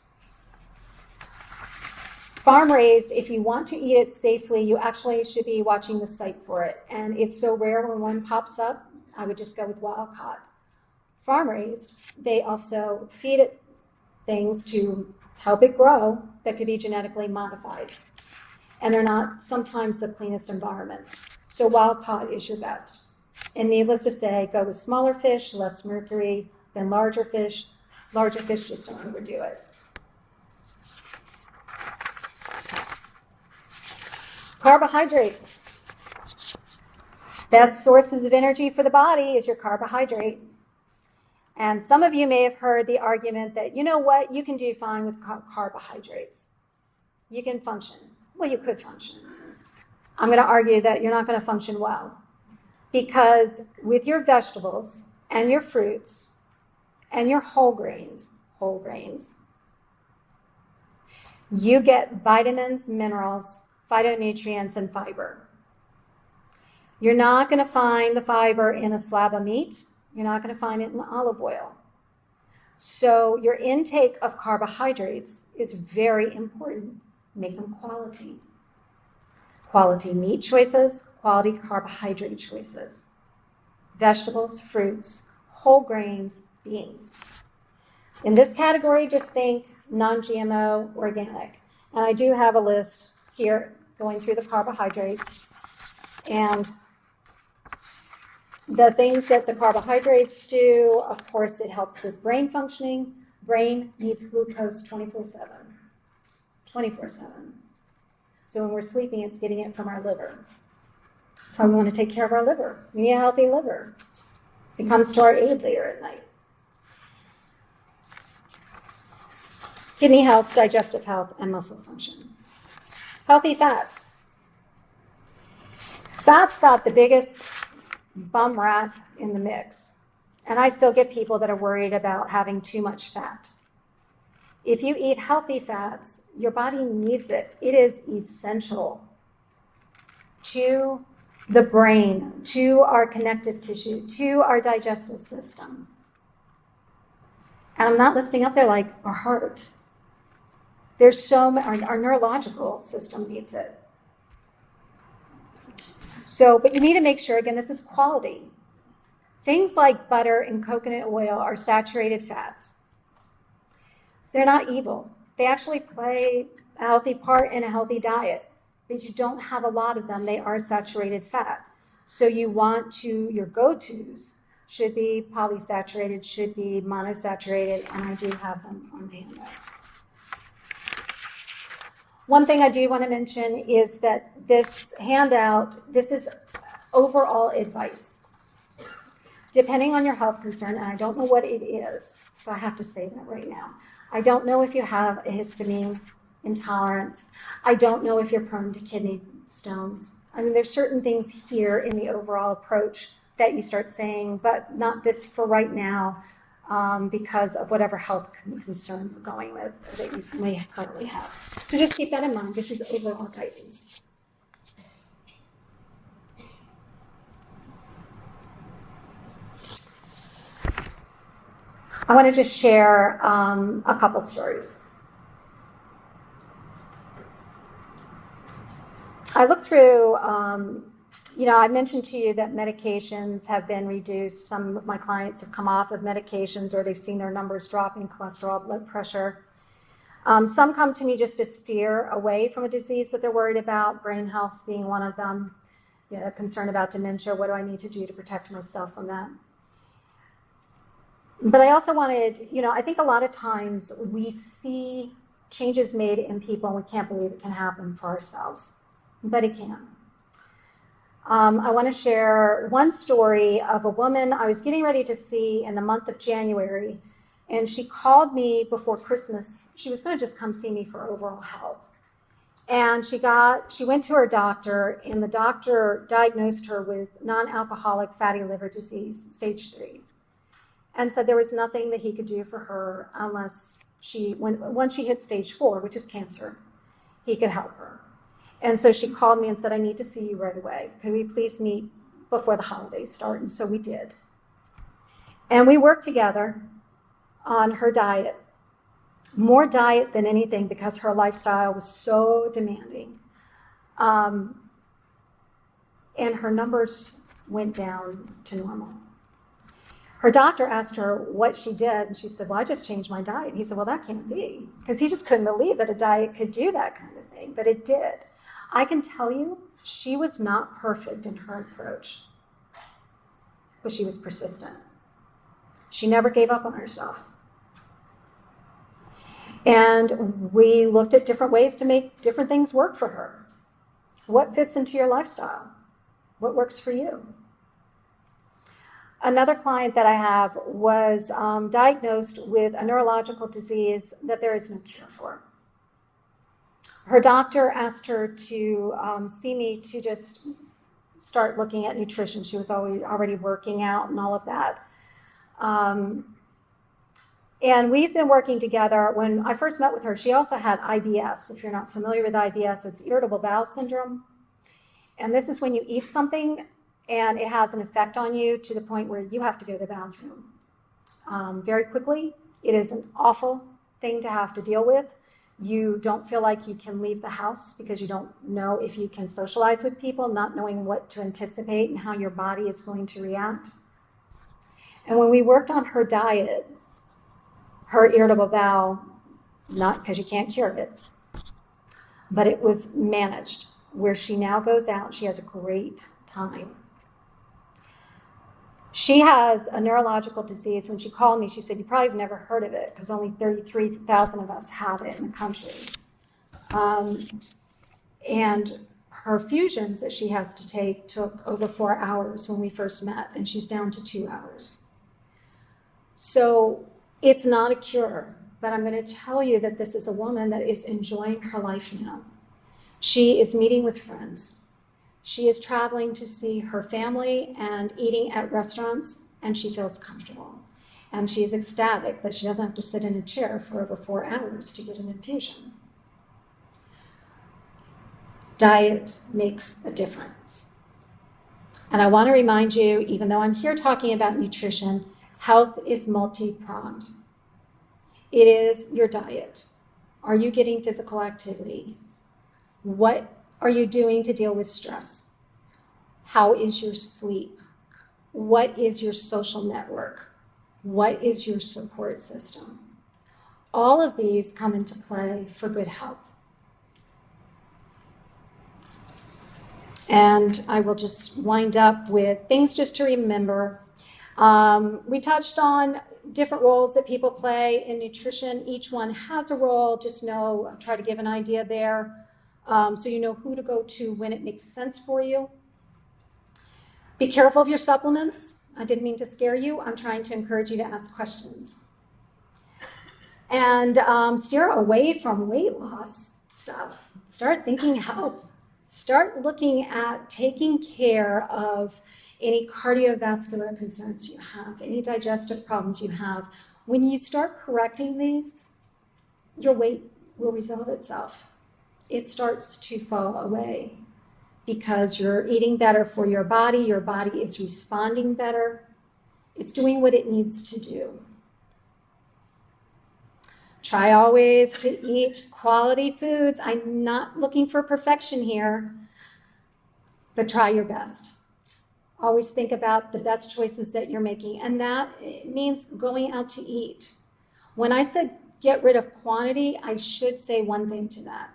Farm-raised, if you want to eat it safely, you actually should be watching the site for it. And it's so rare when one pops up, I would just go with wild caught. Farm-raised, they also feed it things to help it grow that could be genetically modified. And they're not sometimes the cleanest environments. So wild caught is your best. And needless to say, go with smaller fish, less mercury than larger fish. Larger fish, just don't overdo it. Carbohydrates. Best sources of energy for the body is your carbohydrate. And some of you may have heard the argument that, you know what, you can do fine with carbohydrates. You can function. Well, you could function. I'm going to argue that you're not going to function well. Because with your vegetables and your fruits and your whole grains, you get vitamins, minerals, phytonutrients, and fiber. You're not going to find the fiber in a slab of meat. You're not going to find it in olive oil. So your intake of carbohydrates is very important. Make them quality. Quality meat choices, quality carbohydrate choices. Vegetables, fruits, whole grains, beans. In this category, just think non-GMO, organic. And I do have a list here going through the carbohydrates. And The things that the carbohydrates do, of course, it helps with brain functioning. Brain needs glucose 24/7. 24/7. So when we're sleeping, it's getting it from our liver. So we want to take care of our liver. We need a healthy liver. It comes to our aid later at night. Kidney health, digestive health, and muscle function. Healthy fats. Fat's got the biggest bum rap in the mix. And I still get people that are worried about having too much fat. If you eat healthy fats, your body needs it. It is essential to the brain, to our connective tissue, to our digestive system. And I'm not listing up there like our heart. There's so many, our neurological system needs it. So, but you need to make sure, again, this is quality. Things like butter and coconut oil are saturated fats. They're not evil. They actually play a healthy part in a healthy diet, but you don't have a lot of them. They are saturated fat. So you want to, your go-tos should be polysaturated, should be monosaturated, and I do have them on the handout. One thing I do want to mention is that this handout, this is overall advice. Depending on your health concern, and I don't know what it is, so I have to say that right now. I don't know if you have a histamine intolerance. I don't know if you're prone to kidney stones. I mean, there's certain things here in the overall approach that you start saying, but not this for right now, because of whatever health concern you're going with or that you may currently have. So just keep that in mind. This is overall guidance. I want to just share a couple stories. I looked through, I mentioned to you that medications have been reduced. Some of my clients have come off of medications or they've seen their numbers drop in cholesterol, blood pressure. Some come to me just to steer away from a disease that they're worried about, brain health being one of them, concern about dementia. What do I need to do to protect myself from that? But I also wanted, I think a lot of times we see changes made in people and we can't believe it can happen for ourselves, but it can. I want to share one story of a woman I was getting ready to see in the month of January, and she called me before Christmas. She was going to just come see me for overall health. And she went to her doctor, and the doctor diagnosed her with non-alcoholic fatty liver disease, stage 3. And said there was nothing that he could do for her unless once she hit stage 4, which is cancer, he could help her. And so she called me and said, I need to see you right away. Could we please meet before the holidays start? And so we did. And we worked together on her diet, more diet than anything because her lifestyle was so demanding. And her numbers went down to normal. Her doctor asked her what she did, and she said, well, I just changed my diet. He said, well, that can't be, because he just couldn't believe that a diet could do that kind of thing, but it did. I can tell you, she was not perfect in her approach, but she was persistent. She never gave up on herself. And we looked at different ways to make different things work for her. What fits into your lifestyle? What works for you? Another client that I have was diagnosed with a neurological disease that there is no cure for. Her doctor asked her to see me to just start looking at nutrition. She was already working out and all of that. And we've been working together. When I first met with her, she also had IBS. If you're not familiar with IBS, it's irritable bowel syndrome. And this is when you eat something and it has an effect on you to the point where you have to go to the bathroom very quickly. It is an awful thing to have to deal with. You don't feel like you can leave the house because you don't know if you can socialize with people, not knowing what to anticipate and how your body is going to react. And when we worked on her diet, her irritable bowel, not because you can't cure it, but it was managed, where she now goes out, she has a great time. She has a neurological disease. When she called me, she said, you probably have never heard of it because only 33,000 of us have it in the country. And her fusions that she has to take took over 4 hours when we first met, and she's down to 2 hours. So it's not a cure, but I'm going to tell you that this is a woman that is enjoying her life now. She is meeting with friends. She is traveling to see her family and eating at restaurants, and she feels comfortable. And she is ecstatic that she doesn't have to sit in a chair for over 4 hours to get an infusion. Diet makes a difference. And I want to remind you, even though I'm here talking about nutrition, health is multi-pronged. It is your diet. Are you getting physical activity? What are you doing to deal with stress? How is your sleep? What is your social network? What is your support system? All of these come into play for good health. And I will just wind up with things just to remember. We touched on different roles that people play in nutrition. Each one has a role. Just know, try to give an idea there so you know who to go to when it makes sense for you. Be careful of your supplements. I didn't mean to scare you. I'm trying to encourage you to ask questions. And steer away from weight loss stuff. Start thinking health. Start looking at taking care of any cardiovascular concerns you have, any digestive problems you have. When you start correcting these, your weight will resolve itself. It starts to fall away because you're eating better for your body is responding better, it's doing what it needs to do. Try always to eat quality foods. I'm not looking for perfection here, but try your best. Always think about the best choices that you're making, and that means going out to eat. When I said get rid of quantity, I should say one thing to that.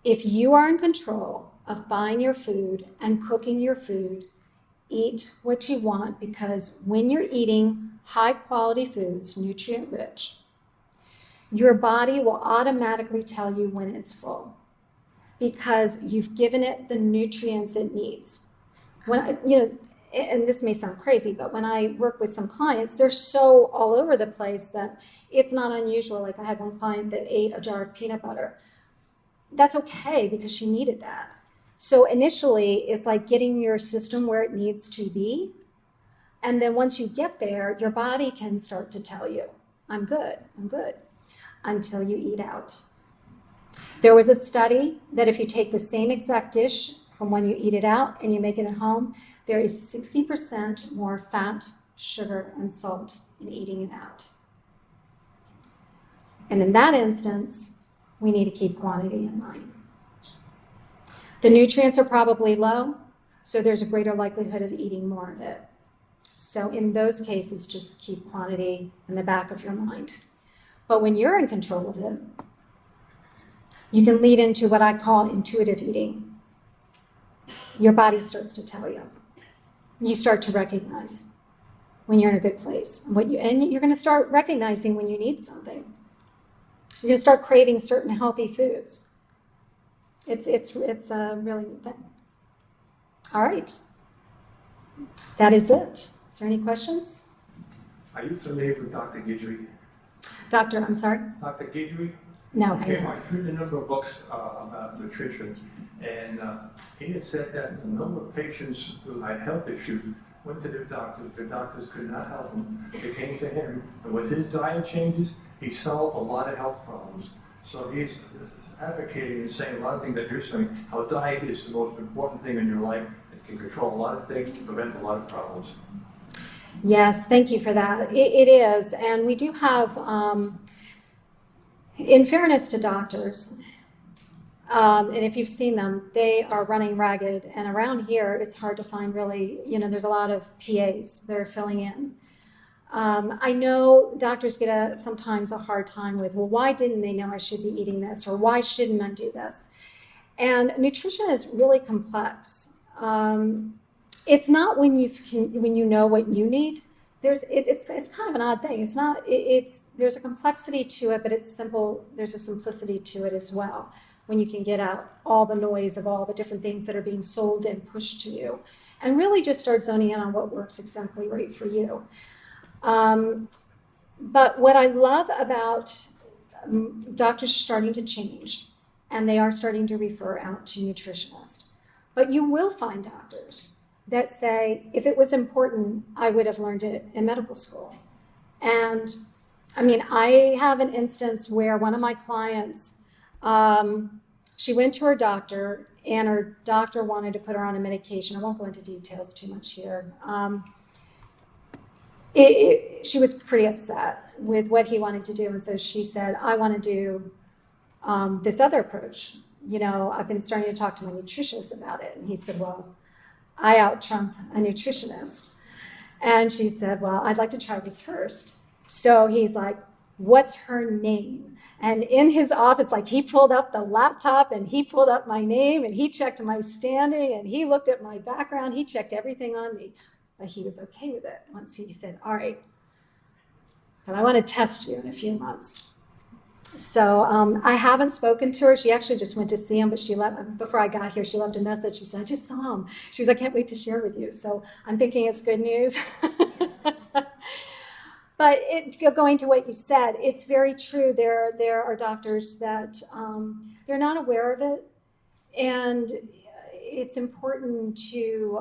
If you are in control of buying your food and cooking your food, eat what you want, because when you're eating high quality foods, nutrient rich, your body will automatically tell you when it's full because you've given it the nutrients it needs. And this may sound crazy, but when I work with some clients, they're so all over the place that it's not unusual. Like I had one client that ate a jar of peanut butter. That's okay because she needed that. So initially, it's like getting your system where it needs to be. And then once you get there, your body can start to tell you, I'm good, until you eat out. There was a study that if you take the same exact dish from when you eat it out and you make it at home, there is 60% more fat, sugar, and salt in eating it out. And in that instance, we need to keep quantity in mind. The nutrients are probably low, so there's a greater likelihood of eating more of it. So in those cases, just keep quantity in the back of your mind. But when you're in control of it, you can lead into what I call intuitive eating. Your body starts to tell you. You start to recognize when you're in a good place. And you're going to start recognizing when you need something. You're going to start craving certain healthy foods. It's a really good thing. All right. That is it. Is there any questions? Are you familiar with Dr. Guidry? Doctor, I'm sorry? Dr. Guidry? No. Okay, I've written a number of books about nutrition, and he had said that a number of patients who had health issues went to their doctors could not help them. They came to him, and with his diet changes, he solved a lot of health problems. So he's advocating and saying a lot of things that you're saying, how diet is the most important thing in your life. It can control a lot of things, prevent a lot of problems. Yes, thank you for that. It is, and we do have, in fairness to doctors, and if you've seen them, they are running ragged, and around here, it's hard to find really, there's a lot of PAs that are filling in. I know doctors get sometimes a hard time with, well, why didn't they know I should be eating this, or why shouldn't I do this? And nutrition is really complex. It's not when you know what you need. It's kind of an odd thing. It's not. There's a complexity to it, but it's simple. There's a simplicity to it as well. When you can get out all the noise of all the different things that are being sold and pushed to you, and really just start zoning in on what works exactly right for you. But what I love about doctors are starting to change, and they are starting to refer out to nutritionists. But you will find doctors that say, if it was important, I would have learned it in medical school. And I mean, I have an instance where one of my clients, she went to her doctor, and her doctor wanted to put her on a medication. I won't go into details too much here. She was pretty upset with what he wanted to do. And so she said, I want to do this other approach. You know, I've been starting to talk to my nutritionist about it. And he said, well, I out-trump a nutritionist. And she said, well, I'd like to try this first. So he's like, what's her name? And in his office, like, he pulled up the laptop and he pulled up my name and he checked my standing and he looked at my background. He checked everything on me. But he was okay with it once he said, all right, but I want to test you in a few months. So I haven't spoken to her. She actually just went to see him, but she left before I got here. She left a message. She said, I just saw him. She was, I can't wait to share with you. So I'm thinking it's good news. But going to what you said, it's very true. There are doctors that they're not aware of it. And it's important to,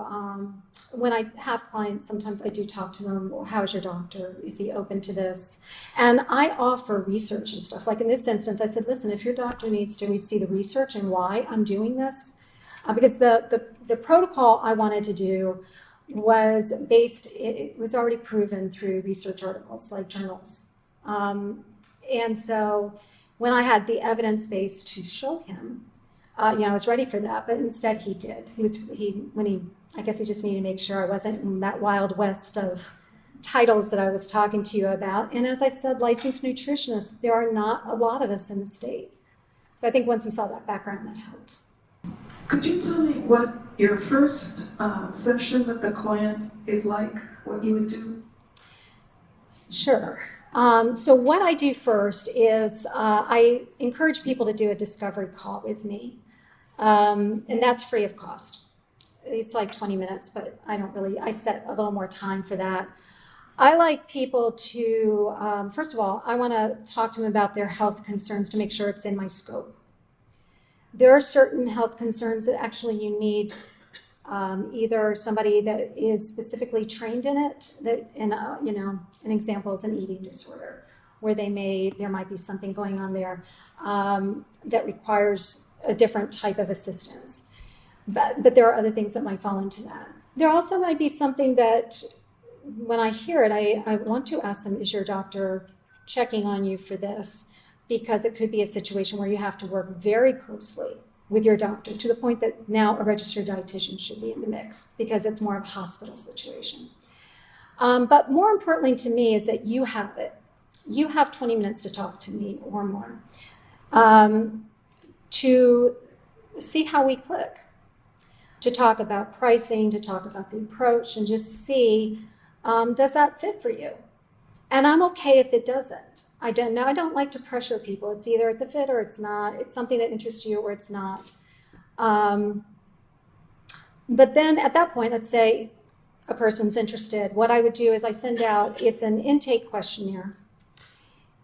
when I have clients, sometimes I do talk to them, well, how's your doctor? Is he open to this? And I offer research and stuff. Like in this instance, I said, listen, if your doctor needs to, we see the research and why I'm doing this. Because the protocol I wanted to do was based, it was already proven through research articles, like journals. And so when I had the evidence base to show him, I was ready for that, but instead he did. I guess he just needed to make sure I wasn't in that wild west of titles that I was talking to you about. And as I said, licensed nutritionists, there are not a lot of us in the state. So I think once he saw that background, that helped. Could you tell me what your first session with the client is like, what you would do? Sure. So what I do first is I encourage people to do a discovery call with me. And that's free of cost. It's like 20 minutes, but I set a little more time for that. I like people to, first of all, I want to talk to them about their health concerns to make sure it's in my scope. There are certain health concerns that actually you need either somebody that is specifically trained in it, an example is an eating disorder, where there might be something going on there that requires a different type of assistance. But there are other things that might fall into that. There also might be something that, when I hear it, I want to ask them, is your doctor checking on you for this? Because it could be a situation where you have to work very closely with your doctor to the point that now a registered dietitian should be in the mix because it's more of a hospital situation. But more importantly to me is that you have it. You have 20 minutes to talk to me or more to see how we click, to talk about pricing, to talk about the approach, and just see, does that fit for you? And I'm okay if it doesn't. I don't like to pressure people. It's either it's a fit or it's not. It's something that interests you or it's not. But then at that point, let's say a person's interested. What I would do is I send out, it's an intake questionnaire,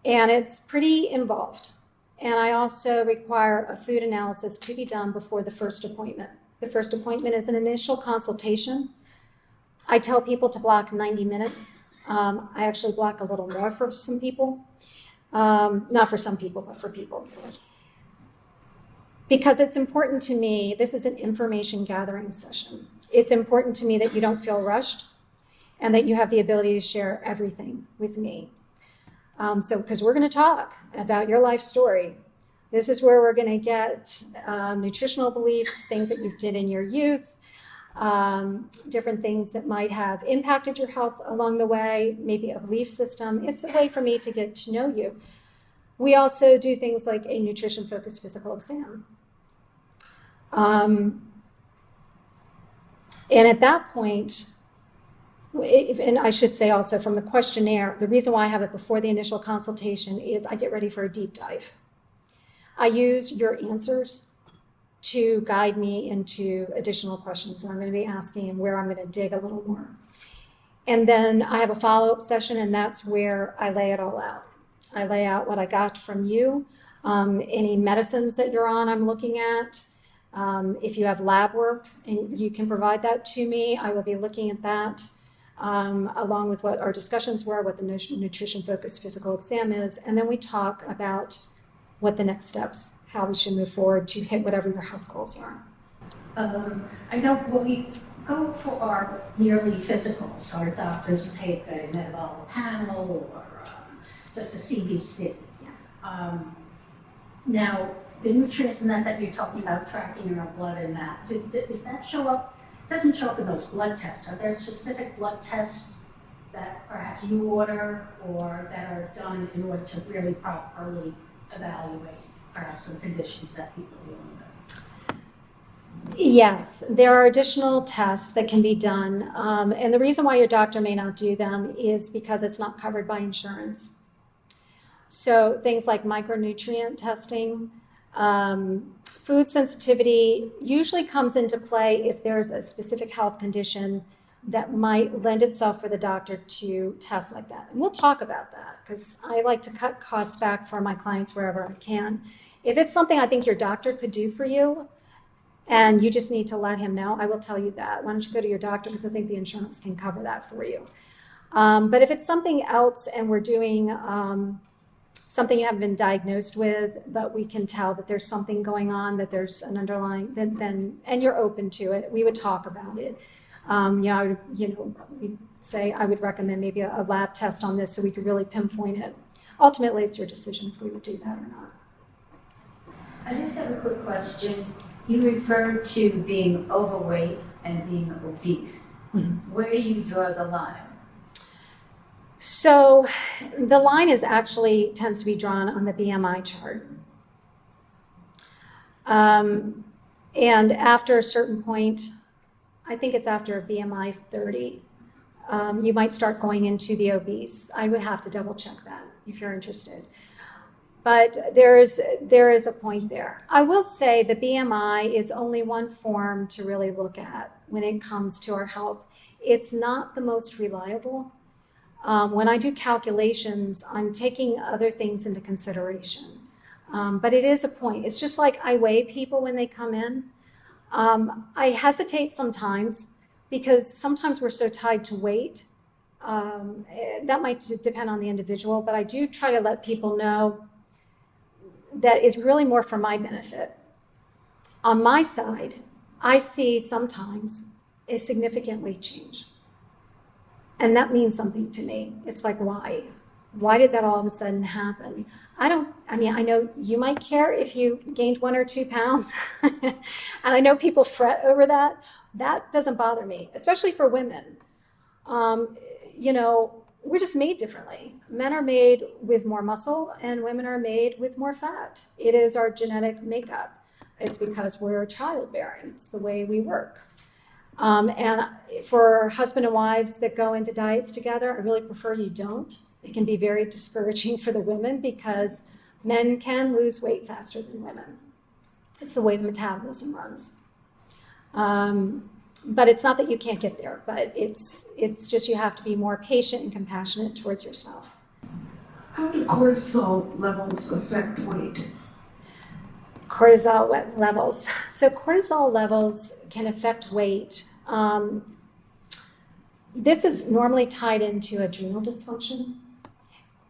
and it's pretty involved. And I also require a food analysis to be done before the first appointment. The first appointment is an initial consultation. I tell people to block 90 minutes. I actually block a little more for some people. Not for some people, but for people. Because it's important to me, this is an information gathering session. It's important to me that you don't feel rushed and that you have the ability to share everything with me. Because we're going to talk about your life story. This is where we're going to get nutritional beliefs, things that you did in your youth, different things that might have impacted your health along the way, maybe a belief system. It's a way for me to get to know you. We also do things like a nutrition-focused physical exam. And at that point, and I should say also from the questionnaire, the reason why I have it before the initial consultation is I get ready for a deep dive. I use your answers to guide me into additional questions that I'm going to be asking and where I'm going to dig a little more. And then I have a follow-up session, and that's where I lay it all out. I lay out what I got from you, any medicines that you're on I'm looking at. If you have lab work and you can provide that to me, I will be looking at that, along with what our discussions were, what the nutrition-focused physical exam is, and then we talk about what the next steps, how we should move forward to hit whatever your health goals are. I know when we go for our yearly physicals, our doctors take a metabolic panel or just a CBC. Now, the nutrients and that you're talking about, tracking your blood and that, does that show up? It doesn't show up in those blood tests. Are there specific blood tests that perhaps you order or that are done in order to really properly evaluate perhaps some conditions that people are dealing with? Yes, there are additional tests that can be done. And the reason why your doctor may not do them is because it's not covered by insurance. So things like micronutrient testing, food sensitivity usually comes into play if there's a specific health condition that might lend itself for the doctor to test like that. And we'll talk about that because I like to cut costs back for my clients wherever I can. If it's something I think your doctor could do for you and you just need to let him know, I will tell you that. Why don't you go to your doctor, because I think the insurance can cover that for you. But if it's something else and we're doing something you haven't been diagnosed with, but we can tell that there's something going on, that there's an underlying, then and you're open to it, we would talk about it. We'd say I would recommend maybe a lab test on this so we could really pinpoint it. Ultimately, it's your decision if we would do that or not. I just have a quick question. You referred to being overweight and being obese. Mm-hmm. Where do you draw the line? So the line tends to be drawn on the BMI chart. And after a certain point, I think it's after a BMI 30, you might start going into the obese. I would have to double check that if you're interested. But there is a point there. I will say the BMI is only one form to really look at when it comes to our health. It's not the most reliable. When I do calculations, I'm taking other things into consideration. But it is a point. It's just like I weigh people when they come in. I hesitate sometimes because sometimes we're so tied to weight. That might depend on the individual, but I do try to let people know that it's really more for my benefit. On my side, I see sometimes a significant weight change. And that means something to me. It's like, why? Why did that all of a sudden happen? I know you might care if you gained 1 or 2 pounds. And I know people fret over that. That doesn't bother me, especially for women. We're just made differently. Men are made with more muscle and women are made with more fat. It is our genetic makeup. It's because we're childbearing. It's the way we work. And for husband and wives that go into diets together, I really prefer you don't. It can be very discouraging for the women because men can lose weight faster than women. It's the way the metabolism runs. But it's not that you can't get there, but it's just you have to be more patient and compassionate towards yourself. How do cortisol levels affect weight? Cortisol levels. So cortisol levels can affect weight. This is normally tied into adrenal dysfunction,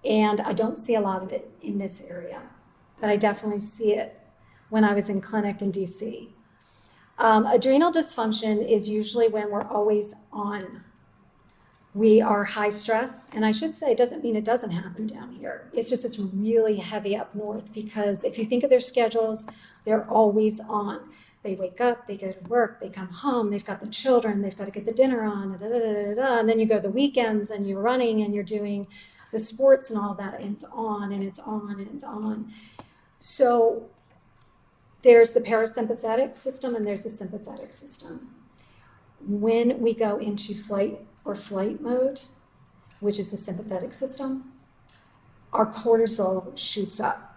and I don't see a lot of it in this area, but I definitely see it when I was in clinic in DC. Adrenal dysfunction is usually when we're always on. We are high stress, and I should say it doesn't mean it doesn't happen down here. It's just it's really heavy up north because if you think of their schedules, they're always on. They wake up, they go to work, they come home, they've got the children, they've got to get the dinner on, and then you go the weekends and you're running and you're doing the sports and all that, and it's on and it's on and it's on. So there's the parasympathetic system and there's the sympathetic system. when we go into flight or flight mode, which is the sympathetic system, our cortisol shoots up.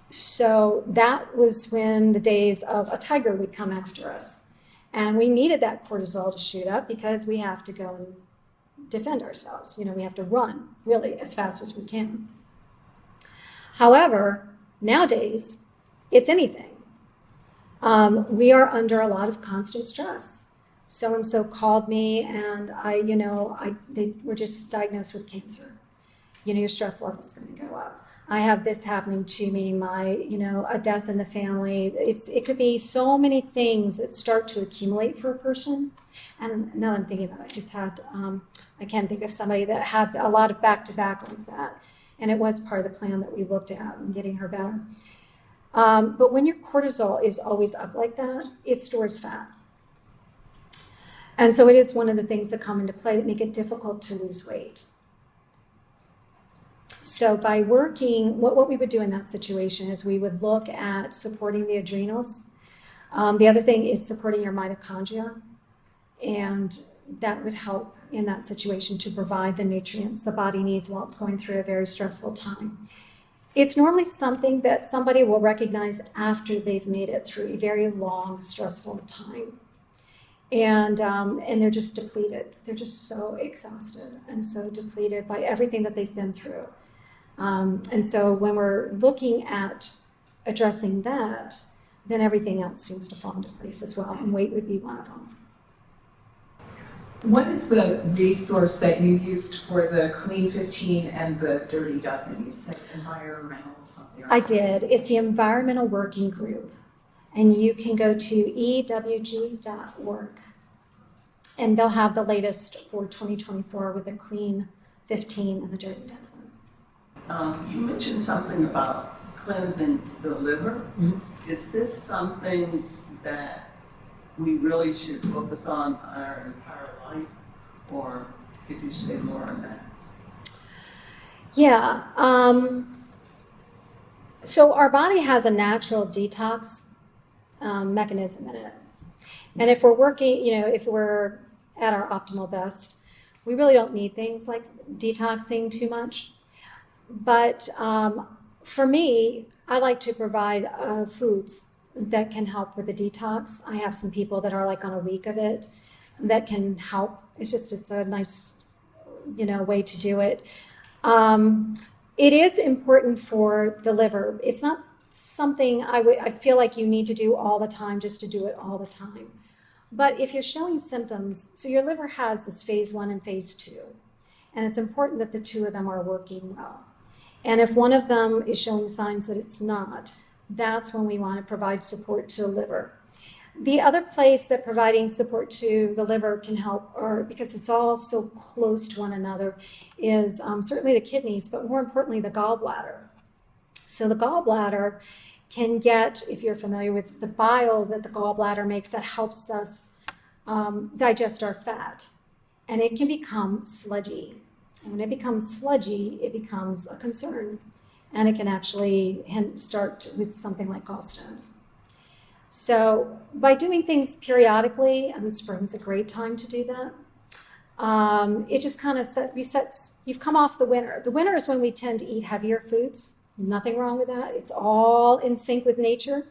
So that was when the days of a tiger would come after us. And we needed that cortisol to shoot up because we have to go and defend ourselves. We have to run really as fast as we can. However, nowadays, it's anything. We are under a lot of constant stress. So-and-so called me and they were just diagnosed with cancer. Your stress level is going to go up. I have this happening to me, a death in the family. It could be so many things that start to accumulate for a person. And now that I'm thinking about it, I just had, I can't think of somebody that had a lot of back-to-back like that. And it was part of the plan that we looked at in getting her better. But when your cortisol is always up like that, it stores fat. And so it is one of the things that come into play that make it difficult to lose weight. So by working, what we would do in that situation is we would look at supporting the adrenals. The other thing is supporting your mitochondria. And that would help in that situation to provide the nutrients the body needs while it's going through a very stressful time. It's normally something that somebody will recognize after they've made it through a very long, stressful time. And they're just depleted. They're just so exhausted and so depleted by everything that they've been through. And so when we're looking at addressing that, then everything else seems to fall into place as well, and weight would be one of them. What is the resource that you used for the Clean 15 and the Dirty Dozen? You said environmental something. I did. It's the Environmental Working Group. And you can go to ewg.org. And they'll have the latest for 2024 with the Clean 15 and the Dirty Dozen. You mentioned something about cleansing the liver. Mm-hmm. Is this something that we really should focus on our entire life, or could you say more on that? Yeah. So our body has a natural detox mechanism in it. And if we're working, if we're at our optimal best, we really don't need things like detoxing too much. But for me, I like to provide foods that can help with the detox. I have some people that are like on a week of it that can help. It's a nice, way to do it. It is important for the liver. It's not something I feel like you need to do all the time just to do it all the time. But if you're showing symptoms, so your liver has this phase 1 and phase 2, and it's important that the two of them are working well. And if one of them is showing signs that it's not, that's when we want to provide support to the liver. The other place that providing support to the liver can help, or because it's all so close to one another, is certainly the kidneys, but more importantly, the gallbladder. So the gallbladder can get, if you're familiar with the bile that the gallbladder makes, that helps us digest our fat. And it can become sludgy. And when it becomes sludgy, it becomes a concern. And it can actually start with something like gallstones. So by doing things periodically, spring's a great time to do that. It just kind of resets. You've come off the winter. The winter is when we tend to eat heavier foods. Nothing wrong with that. It's all in sync with nature.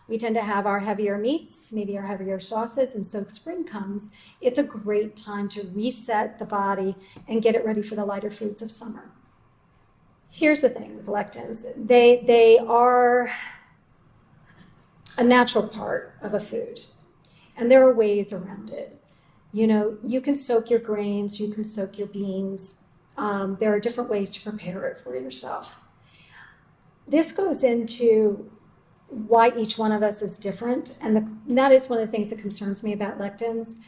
We tend to have our heavier meats, maybe our heavier sauces, and so spring comes. It's a great time to reset the body and get it ready for the lighter foods of summer. Here's the thing with lectins. They are a natural part of a food, and there are ways around it. You can soak your grains, you can soak your beans. There are different ways to prepare it for yourself. This goes into why each one of us is different, and that is one of the things that concerns me about lectins,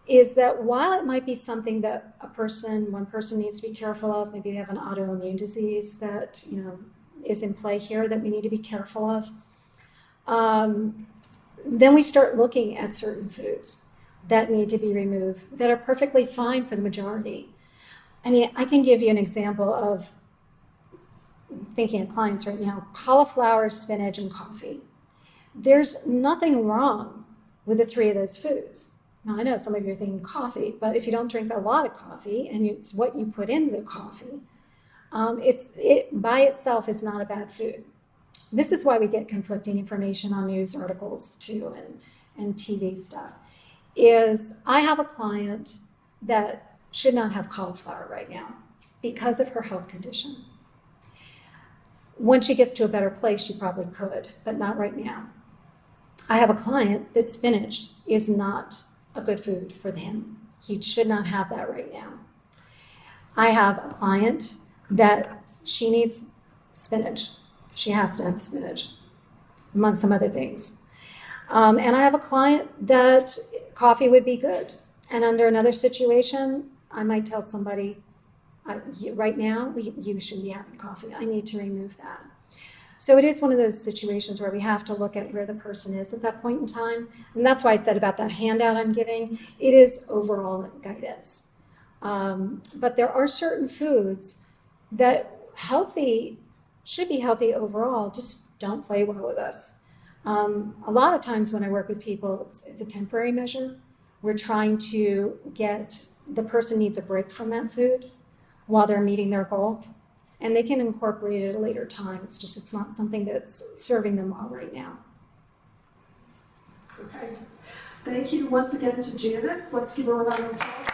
is that while it might be something that one person needs to be careful of, maybe they have an autoimmune disease that is in play here that we need to be careful of, then we start looking at certain foods that need to be removed that are perfectly fine for the majority. I can give you an example of thinking of clients right now: cauliflower, spinach, and coffee. There's nothing wrong with the three of those foods. Now, I know some of you are thinking coffee, but if you don't drink a lot of coffee and it's what you put in the coffee, it by itself is not a bad food. This is why we get conflicting information on news articles too and TV stuff. Is I have a client that should not have cauliflower right now because of her health condition. When she gets to a better place, she probably could, but not right now. I have a client that spinach is not a good food for him. He should not have that right now. I have a client that she needs spinach. She has to have spinach, among some other things. And I have a client that coffee would be good. And under another situation, I might tell somebody, right now, you shouldn't be having coffee. I need to remove that. So it is one of those situations where we have to look at where the person is at that point in time. And that's why I said about that handout I'm giving, it is overall guidance. But there are certain foods that should be healthy overall, just don't play well with us. A lot of times when I work with people, it's a temporary measure. We're trying to the person needs a break from that food while they're meeting their goal. And they can incorporate it at a later time. It's not something that's serving them well right now. Okay. Thank you once again to Janice. Let's give her a round of applause.